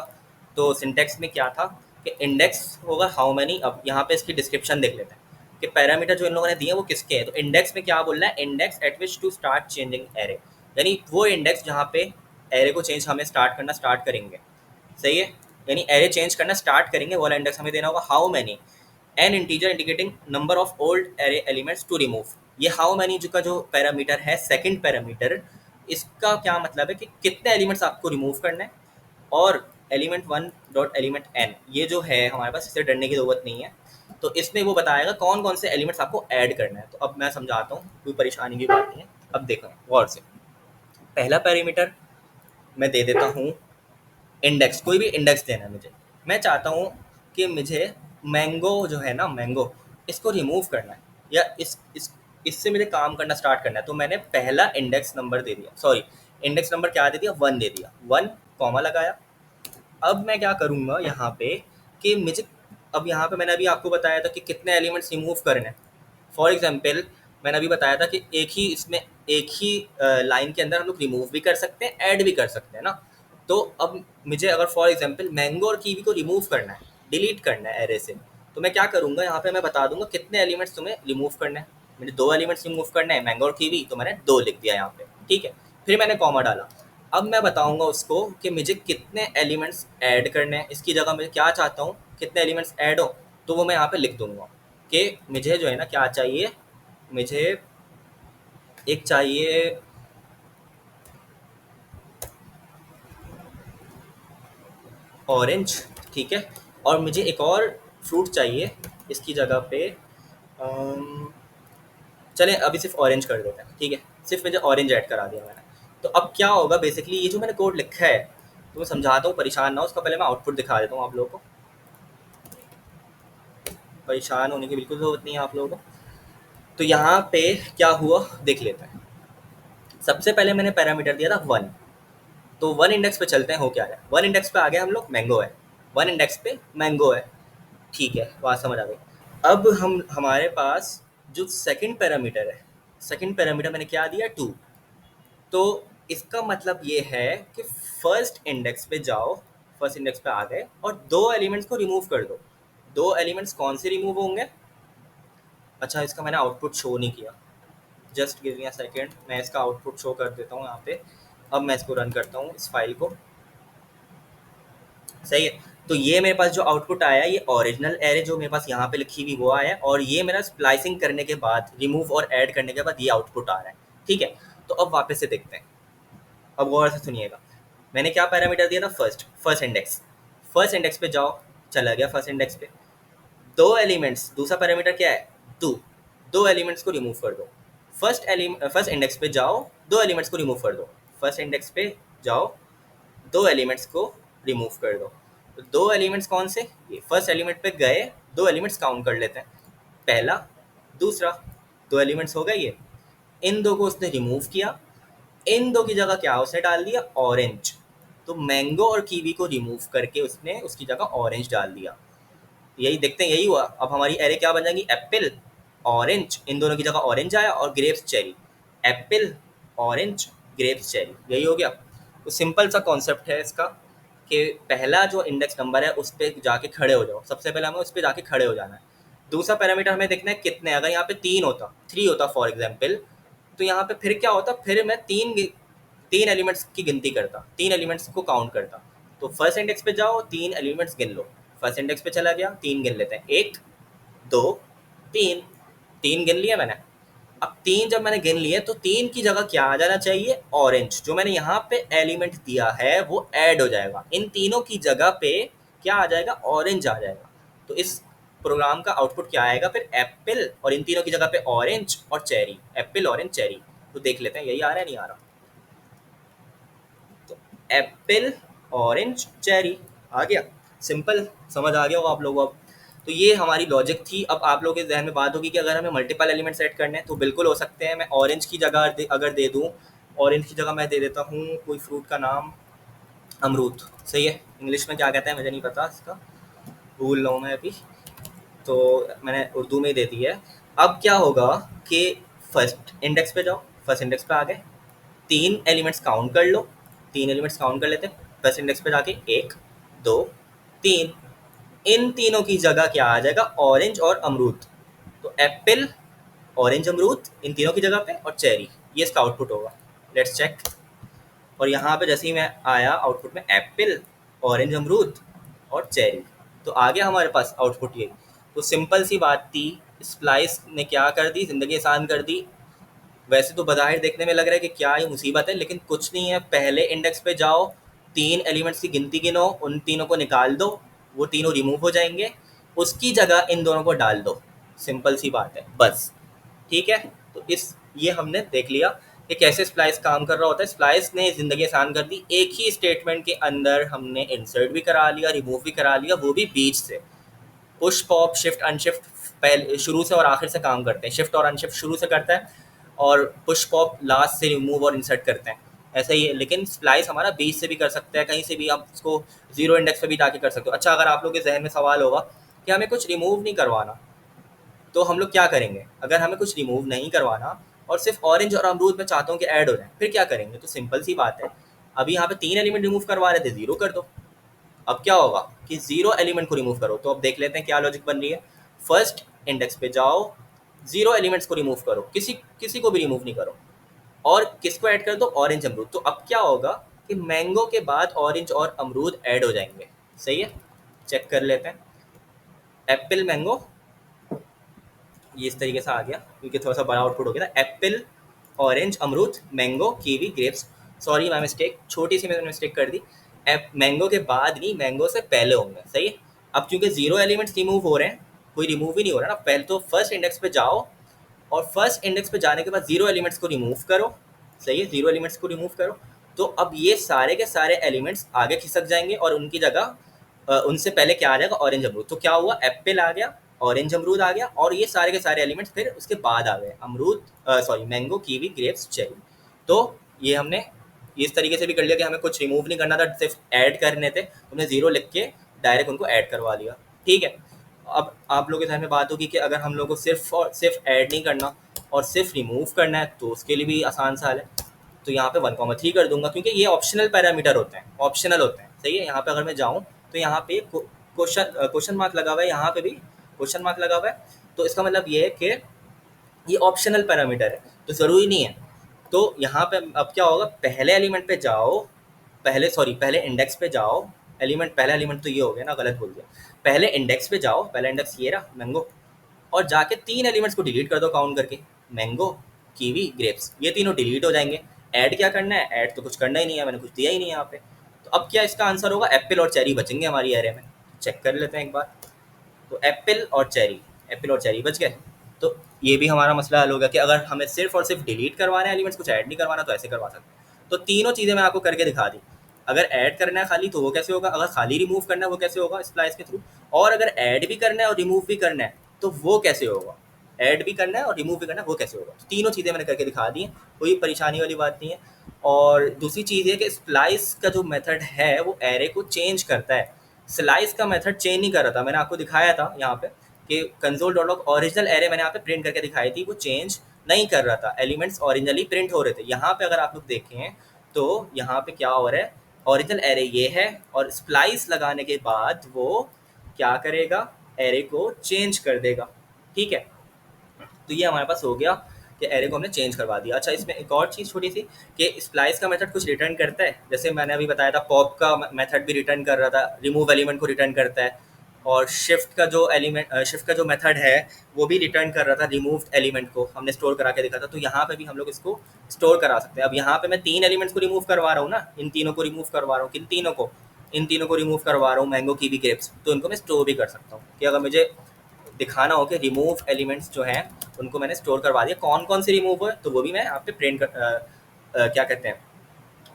Speaker 1: तो सिंटैक्स में क्या था कि इंडेक्स होगा हाउ मैनी। अब यहाँ पे इसकी डिस्क्रिप्शन देख लेते हैं कि पैरामीटर जो इन लोगों ने दिए हैं वो किसके हैं। तो इंडेक्स में क्या बोल रहा है, index at which to start changing array, यानी वो इंडेक्स जहाँ पे एरे को चेंज हमें स्टार्ट करेंगे, सही है। यानी एरे चेंज करना स्टार्ट करेंगे, वो वाला इंडेक्स हमें देना होगा। How many, an integer indicating number of old array elements to remove. ये हाउ मैनी जो का जो पैरामीटर है, सेकंड पैरामीटर, इसका क्या मतलब है कि कितने एलिमेंट्स आपको रिमूव करना है। और एलिमेंट 1 डॉट एलिमेंट एन, ये जो है हमारे पास, इससे डरने की ज़रूरत नहीं है। तो इसमें वो बताएगा कौन कौन से एलिमेंट्स आपको ऐड करना है। तो अब मैं समझाता हूँ, कोई परेशानी की बात नहीं है। अब देखो गौर से, पहला पैरामीटर मैं दे देता हूँ इंडेक्स, कोई भी इंडेक्स देना है मुझे। मैं चाहता हूँ कि मुझे मैंगो जो है ना, मैंगो, इसको रिमूव करना है, या इससे मुझे काम करना स्टार्ट करना है। तो मैंने पहला इंडेक्स नंबर दे दिया, सॉरी इंडेक्स नंबर क्या दे दिया, 1 दे दिया, 1 कॉमा लगाया। अब मैं क्या करूँगा यहाँ पे कि मुझे, अब यहाँ पे मैंने अभी आपको बताया था कि कितने एलिमेंट्स रिमूव करने हैं। फॉर एग्जांपल मैंने अभी बताया था कि एक ही इसमें, एक ही लाइन के अंदर हम लोग रिमूव भी कर सकते हैं, ऐड भी कर सकते हैं ना। तो अब मुझे अगर फॉर एग्जांपल मैंगो और कीवी को रिमूव करना है, डिलीट करना है एरे से, तो मैं क्या करूँगा, यहाँ पे मैं बता दूंगा कितने एलिमेंट्स तुम्हें रिमूव करना है। मैंने 2 एलिमेंट्स रिमूव करने हैं, मैंगो और कीवी, तो मैंने 2 लिख दिया यहाँ पे, ठीक है। फिर मैंने कॉमा डाला। अब मैं बताऊंगा उसको कि मुझे कितने एलिमेंट्स ऐड करने हैं, इसकी जगह मैं क्या चाहता हूँ, कितने एलिमेंट्स ऐड हो, तो वो मैं यहाँ पे लिख दूंगा कि मुझे जो है ना क्या चाहिए, मुझे एक चाहिए ऑरेंज, ठीक है। और मुझे एक और फ्रूट चाहिए इसकी जगह पे, चलें अभी सिर्फ ऑरेंज कर देते हैं, ठीक है। सिर्फ मुझे ऑरेंज ऐड करा दिया मैंने। तो अब क्या होगा, बेसिकली ये जो मैंने कोड लिखा है, तो मैं समझाता हूँ, परेशान ना हो। उसका पहले मैं आउटपुट दिखा देता हूँ आप लोगों को, परेशान होने की बिल्कुल ज़रूरत नहीं है आप लोगों को। तो यहाँ पे क्या हुआ देख लेते हैं। सबसे पहले मैंने पैरामीटर दिया था 1, तो 1 इंडेक्स पे चलते हैं, हो क्या रहा है। 1 इंडेक्स पे आ गए हम लोग, मैंगो है, 1 इंडेक्स पे मैंगो है, ठीक है, बात समझ आ गई। अब हम, हमारे पास जो सेकंड पैरामीटर है, सेकंड पैरामीटर मैंने क्या दिया, 2। तो इसका मतलब ये है कि फर्स्ट इंडेक्स पे जाओ, फर्स्ट इंडेक्स पे आ गए और 2 एलिमेंट्स को रिमूव कर दो। 2 एलिमेंट्स कौन से रिमूव होंगे, अच्छा इसका मैंने आउटपुट शो नहीं किया, just give me a second, मैं इसका आउटपुट शो कर देता हूँ यहाँ पे। अब मैं इसको रन करता हूँ इस फाइल को, सही है। तो ये मेरे पास जो आउटपुट आया, ये ओरिजिनल एरे जो मेरे पास यहाँ पे लिखी हुई वो आया है, और ये मेरा स्प्लाइसिंग करने के बाद, रिमूव और ऐड करने के बाद ये आउटपुट आ रहा है, ठीक है। तो अब वापस से देखते हैं, अब गौर से सुनिएगा। मैंने क्या पैरामीटर दिया था, फर्स्ट इंडेक्स, फर्स्ट इंडेक्स पे जाओ, चला गया फर्स्ट इंडेक्स पे। 2 एलिमेंट्स, दूसरा पैरामीटर क्या है, 2, 2 एलिमेंट्स को रिमूव कर दो। फर्स्ट इंडेक्स पे जाओ, 2 एलिमेंट्स को रिमूव कर दो, फर्स्ट इंडेक्स पे जाओ, 2 एलिमेंट्स को रिमूव कर दो। दो एलिमेंट्स कौन से, ये फर्स्ट एलिमेंट पे गए, दो एलिमेंट्स काउंट कर लेते हैं, पहला दूसरा, दो एलिमेंट्स हो गए ये। इन दो को उसने रिमूव किया, इन दो की जगह क्या उसने डाल दिया, ऑरेंज। तो मैंगो और कीवी को रिमूव करके उसने उसकी जगह ऑरेंज डाल दिया। यही देखते हैं, यही हुआ। अब हमारी एरे क्या बन जाएगी, एप्पल ऑरेंज, इन दोनों की जगह ऑरेंज आया, और grapes cherry, Apple orange grapes cherry, यही हो गया। तो सिंपल सा कॉन्सेप्ट है इसका कि पहला जो इंडेक्स नंबर है उस पर जाके खड़े हो जाओ, सबसे पहले हमें उस पर जाके खड़े हो जाना है। दूसरा पैरामीटर हमें देखना है कितने, अगर यहाँ पे 3 होता, 3 होता फॉर एग्जाम्पल, तो यहाँ पे फिर क्या होता, फिर मैं तीन एलिमेंट्स की गिनती करता, तीन एलिमेंट्स को काउंट करता। तो फर्स्ट इंडेक्स पे जाओ, तीन एलिमेंट्स गिन लो। फर्स्ट इंडेक्स पे चला गया, तीन गिन लेते हैं, एक दो तीन, तीन गिन लिया मैंने। अब तीन जब मैंने गिन लिए तो तीन की जगह क्या आ जाना चाहिए, ऑरेंज। जो मैंने यहाँ पे एलिमेंट दिया है वो ऐड हो जाएगा, इन तीनों की जगह पे क्या आ जाएगा, ऑरेंज आ जाएगा। तो इस प्रोग्राम का आउटपुट क्या आएगा फिर, एप्पल और इन तीनों की जगह पे ऑरेंज और चेरी, एप्पल ऑरेंज चेरी। तो देख लेते हैं यही आ रहा है नहीं आ रहा। तो एप्पल ऑरेंज चेरी आ गया, सिंपल, समझ आ गया होगा आप लोगों को अब। तो ये हमारी लॉजिक थी। अब आप लोगों के जहन में बात होगी कि अगर हमें मल्टीपल एलिमेंट्स ऐड करने हैं तो बिल्कुल हो सकते हैं। मैं ऑरेंज की जगह अगर दे दूँ, ऑरेंज की जगह मैं दे देता हूँ कोई फ्रूट का नाम, अमरूद, सही है। इंग्लिश में क्या कहते हैं मुझे नहीं पता, इसका भूल रहा हूँ मैं अभी, तो मैंने उर्दू में ही दे दी है। अब क्या होगा कि फर्स्ट इंडेक्स पे जाओ, फर्स्ट इंडेक्स पे आ गए, तीन एलिमेंट्स काउंट कर लो, तीन एलिमेंट्स काउंट कर लेते हैं फर्स्ट इंडेक्स पे जाके, एक दो तीन, इन तीनों की जगह क्या आ जाएगा, ऑरेंज और अमरूद। तो एप्पल ऑरेंज अमरूद इन तीनों की जगह पे, और चेरी, ये इसका आउटपुट होगा। Let's check. और यहाँ पे जैसे ही मैं आया आउटपुट में एप्पल ऑरेंज अमरूद और चेरी, तो आ गया हमारे पास आउटपुट ये। तो सिंपल सी बात थी, स्प्लाइस ने क्या कर दी, ज़िंदगी आसान कर दी। वैसे तो बज़ाहिर देखने में लग रहा है कि क्या ये मुसीबत है, लेकिन कुछ नहीं है। पहले इंडेक्स पे जाओ, तीन एलिमेंट्स की गिनती गिनो, उन तीनों को निकाल दो, वो तीनों रिमूव हो जाएंगे, उसकी जगह इन दोनों को डाल दो, सिंपल सी बात है बस। ठीक है, तो ये हमने देख लिया कि कैसे स्प्लाइस काम कर रहा होता है। स्प्लाइस ने ज़िंदगी आसान कर दी, एक ही स्टेटमेंट के अंदर हमने इंसर्ट भी करा लिया, रिमूव भी करा लिया, वो भी बीच से। पुश पॉप शिफ्ट अनशिफ्ट पहले शुरू से और आखिर से काम करते हैं, शिफ्ट और अनशिफ्ट शुरू से करता है, और पुश पॉप लास्ट से रिमूव और इंसर्ट करते हैं, ऐसा ही है। लेकिन स्प्लाइस हमारा बीच से भी कर सकता है, कहीं से भी आप उसको जीरो इंडेक्स पे भी जाके कर सकते हो। अच्छा, अगर आप लोग के जहन में सवाल होगा कि हमें कुछ रिमूव नहीं करवाना, तो हम लोग क्या करेंगे, अगर हमें कुछ रिमूव नहीं करवाना और सिर्फ ऑरेंज और अमरूद में चाहता हूँ कि ऐड हो जाए, फिर क्या करेंगे। तो सिंपल सी बात है, अभी यहाँ पे तीन एलिमेंट रिमूव करवा रहे थे, जीरो कर दो। अब क्या होगा कि जीरो एलिमेंट को रिमूव करो। तो अब देख लेते हैं क्या लॉजिक बन रही है। फर्स्ट इंडेक्स पे जाओ, जीरो एलिमेंट्स को रिमूव करो, किसी किसी को भी रिमूव नहीं करो, और किसको ऐड कर दो, ऑरेंज अमरूद। तो अब क्या होगा कि मैंगो के बाद ऑरेंज और अमरूद ऐड हो जाएंगे, सही है। चेक कर लेते हैं, एप्पल मैंगो, ये इस तरीके से आ गया क्योंकि थोड़ा सा बड़ा आउटपुट हो गया था। एप्पल ऑरेंज अमरूद mango kiwi grapes, sorry my mistake, छोटी सी मैंने मिस्टेक कर दी। मैंगो के बाद नहीं, मैंगो से पहले होंगे, सही है। अब क्योंकि जीरो एलिमेंट्स रिमूव हो रहे हैं, कोई रिमूव ही नहीं हो रहा ना, पहले तो फर्स्ट इंडेक्स पे जाओ, और फर्स्ट इंडेक्स पे जाने के बाद जीरो एलिमेंट्स को रिमूव करो, सही है, जीरो एलिमेंट्स को रिमूव करो। तो अब ये सारे के सारे एलिमेंट्स आगे खिसक जाएंगे और उनकी जगह उनसे पहले क्या आ जाएगा, ऑरेंज अमरूद। तो क्या हुआ, एप्पल आ गया, ऑरेंज अमरूद आ गया, और ये सारे के सारे एलिमेंट्स फिर उसके बाद आ गए, अमरूद sorry mango kiwi grapes cherry. तो ये हमने इस तरीके से भी कर लिया कि हमें कुछ रिमूव नहीं करना था, सिर्फ ऐड करने थे, हमने जीरो लिख के डायरेक्ट उनको ऐड करवा लिया। ठीक है, अब आप लोगों के ध्यान में बात होगी कि अगर हम लोग को सिर्फ और सिर्फ ऐड नहीं करना और सिर्फ रिमूव करना है, तो उसके लिए भी आसान सा है। तो यहाँ पे 1,3 कर दूंगा, क्योंकि ये ऑप्शनल पैरामीटर होते हैं, ऑप्शनल होते हैं, सही है। यहाँ पे अगर मैं जाऊँ तो यहाँ पे क्वेश्चन मार्क लगा हुआ है, यहाँ पे भी क्वेश्चन मार्क लगा हुआ है, तो इसका मतलब ये है कि ये ऑप्शनल पैरामीटर है, तो ज़रूरी नहीं है। तो यहाँ पे अब क्या होगा, पहले एलिमेंट पे जाओ, पहले इंडेक्स पे जाओ, पहला एलिमेंट तो ये हो गया ना, गलत बोल दिया। पहले इंडेक्स पे जाओ, पहला इंडेक्स ये रहा मैंगो, और जाके तीन एलिमेंट्स को डिलीट कर दो काउंट करके, मैंगो कीवी ग्रेप्स, ये तीनों डिलीट हो जाएंगे। ऐड क्या करना है, ऐड तो कुछ करना ही नहीं है, मैंने कुछ दिया ही नहीं है यहाँ पे। तो अब क्या इसका आंसर होगा, एप्पल और चेरी बचेंगे हमारी एरे में। चेक कर लेते हैं एक बार। तो एप्पल और चेरी बच गए। तो ये भी हमारा मसला हल होगा कि अगर हमें सिर्फ और सिर्फ डिलीट करवाना है एलिमेंट्स, कुछ ऐड नहीं करवाना, तो ऐसे करवा सकते हैं। तो तीनों चीज़ें मैं आपको करके दिखा दी। अगर ऐड करना है खाली तो वो कैसे होगा, अगर खाली रिमूव करना है वो कैसे होगा, स्प्लाइस के थ्रू, और अगर ऐड भी करना है और रिमूव भी करना है तो वो कैसे होगा, ऐड भी करना है और रिमूव भी करना है वो कैसे होगा। तीनों चीज़ें मैंने करके दिखा दी हैं, कोई परेशानी वाली बात नहीं है। और दूसरी चीज़ ये कि स्प्लाइस का जो मेथड है वो एरे को चेंज करता है, स्लाइस का मेथड चेंज नहीं कर रहा था। मैंने आपको दिखाया था यहाँ पे कि console dot log original array मैंने यहाँ पे प्रिंट करके दिखाई थी, वो चेंज नहीं कर रहा था, एलिमेंट्स ओरिजिनली प्रिंट हो रहे थे। यहाँ पे अगर आप लोग देखें तो यहाँ पे क्या हो रहा है, ओरिजिनल एरे ये है और स्प्लाइस लगाने के बाद वो क्या करेगा, एरे को चेंज कर देगा। ठीक है, तो ये हमारे पास हो गया कि एरे को हमने चेंज करवा दिया। अच्छा, इसमें एक और चीज़ छोटी सी कि स्प्लाइस का मेथड कुछ रिटर्न करता है, जैसे मैंने अभी बताया था पॉप का मेथड भी रिटर्न कर रहा था, रिमूव एलिमेंट को रिटर्न करता है। और शिफ्ट का जो मेथड है वो भी रिटर्न कर रहा था रिमूव्ड एलिमेंट को, हमने स्टोर करा के देखा था। तो यहाँ पे भी हम लोग इसको स्टोर करा सकते हैं। अब यहाँ पे मैं 3 एलिमेंट्स को रिमूव करवा रहा हूँ ना, इन तीनों को रिमूव करवा रहा हूँ, किन तीनों को, इन तीनों को रिमूव करवा रहा हूँ, मैंगो कीवी ग्रेप्स। तो इनको मैं स्टोर भी कर सकता हूँ कि अगर मुझे दिखाना हो कि रिमूव एलिमेंट्स जो हैं उनको मैंने स्टोर करवा दिया, कौन कौन से रिमूव हुए, तो वो भी मैं यहाँ पे प्रिंट क्या कहते हैं,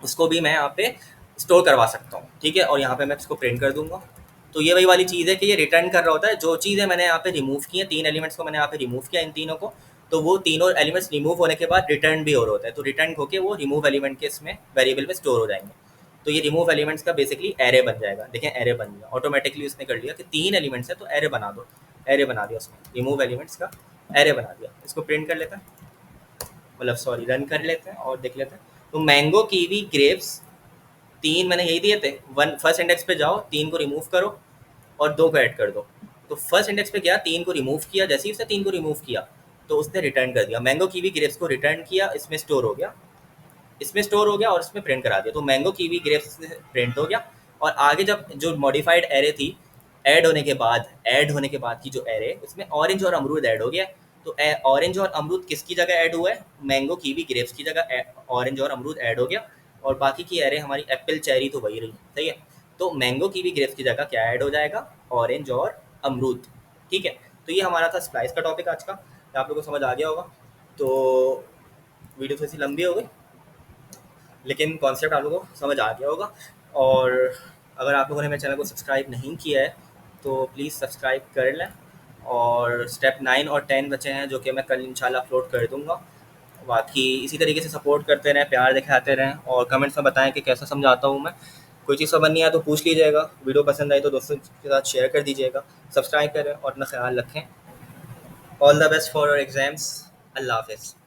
Speaker 1: उसको भी मैं यहाँ पे स्टोर करवा सकता हूँ। ठीक है, और यहाँ पे मैं इसको प्रिंट कर दूंगा। तो ये वही वाली चीज़ है कि ये रिटर्न कर रहा होता है जो चीज़ें मैंने यहाँ पे रिमूव की हैं, 3 एलिमेंट्स को मैंने यहाँ पे रिमूव किया, इन तीनों को, तो वो तीनों एलिमेंट्स रिमूव होने के बाद रिटर्न भी हो रहा होता है। तो रिटर्न होकर वो रिमूव एलिमेंट के इसमें वेरिएबल में स्टोर हो जाएंगे। तो ये रिमूव एलिमेंट्स का बेसिकली एरे बन जाएगा। देखें एरे बन गया ऑटोमेटिकली, उसने कर लिया कि 3 एलिमेंट्स है तो एरे बना दो, एरे बना दिया उसने, रिमूव एलिमेंट्स का एरे बना दिया। इसको प्रिंट कर लेते हैं, मतलब सॉरी रन कर लेते हैं और देख लेते हैं। तो मैंगो कीवी ग्रेप्स 3 मैंने यही दिए थे, वन फर्स्ट इंडेक्स पे जाओ, 3 को रिमूव करो और 2 को ऐड कर दो। तो फर्स्ट इंडेक्स पे गया, 3 को रिमूव किया, जैसे ही उसने 3 को रिमूव किया तो उसने रिटर्न कर दिया, मैंगो कीवी ग्रेप्स को रिटर्न किया, इसमें स्टोर हो गया, इसमें स्टोर हो गया और इसमें प्रिंट करा दिया। तो मैंगो कीवी ग्रेप्स प्रिंट हो गया। और आगे जब जो मॉडिफाइड एरे थी, ऐड होने के बाद की जो एरे, उसमें ऑरेंज और अमरूद ऐड हो गया। तो ऑरेंज और अमरूद किसकी जगह ऐड हुआ है, मैंगो कीवी ग्रेप्स की जगह ऑरेंज और अमरूद ऐड हो गया। और बाकी की एरे हमारी एप्पल चेरी तो वही रही, सही है। तो मैंगो कीवी ग्रेप्स की जगह क्या ऐड हो जाएगा, ऑरेंज और अमरूद। ठीक है, तो ये हमारा था स्प्लाइस का टॉपिक आज का, आप लोगों को समझ आ गया होगा। तो वीडियो थोड़ी सी लंबी हो गई लेकिन कॉन्सेप्ट आप लोगों को समझ आ गया होगा। और अगर आप लोगों ने मेरे चैनल को सब्सक्राइब नहीं किया है तो प्लीज़ सब्सक्राइब कर लें। और स्टेप 9 और 10 बचे हैं जो कि मैं कल इंशाल्लाह अपलोड कर दूँगा। बाकी इसी तरीके से सपोर्ट करते रहें, प्यार दिखाते रहें और कमेंट्स में बताएं कि कैसा समझाता हूँ मैं। कोई चीज़ समझ नहीं आया तो पूछ लीजिएगा, वीडियो पसंद आई तो दोस्तों के साथ शेयर कर दीजिएगा, सब्सक्राइब करें और अपना ख्याल रखें। All the best for your exams. Allah हाफ़िज़।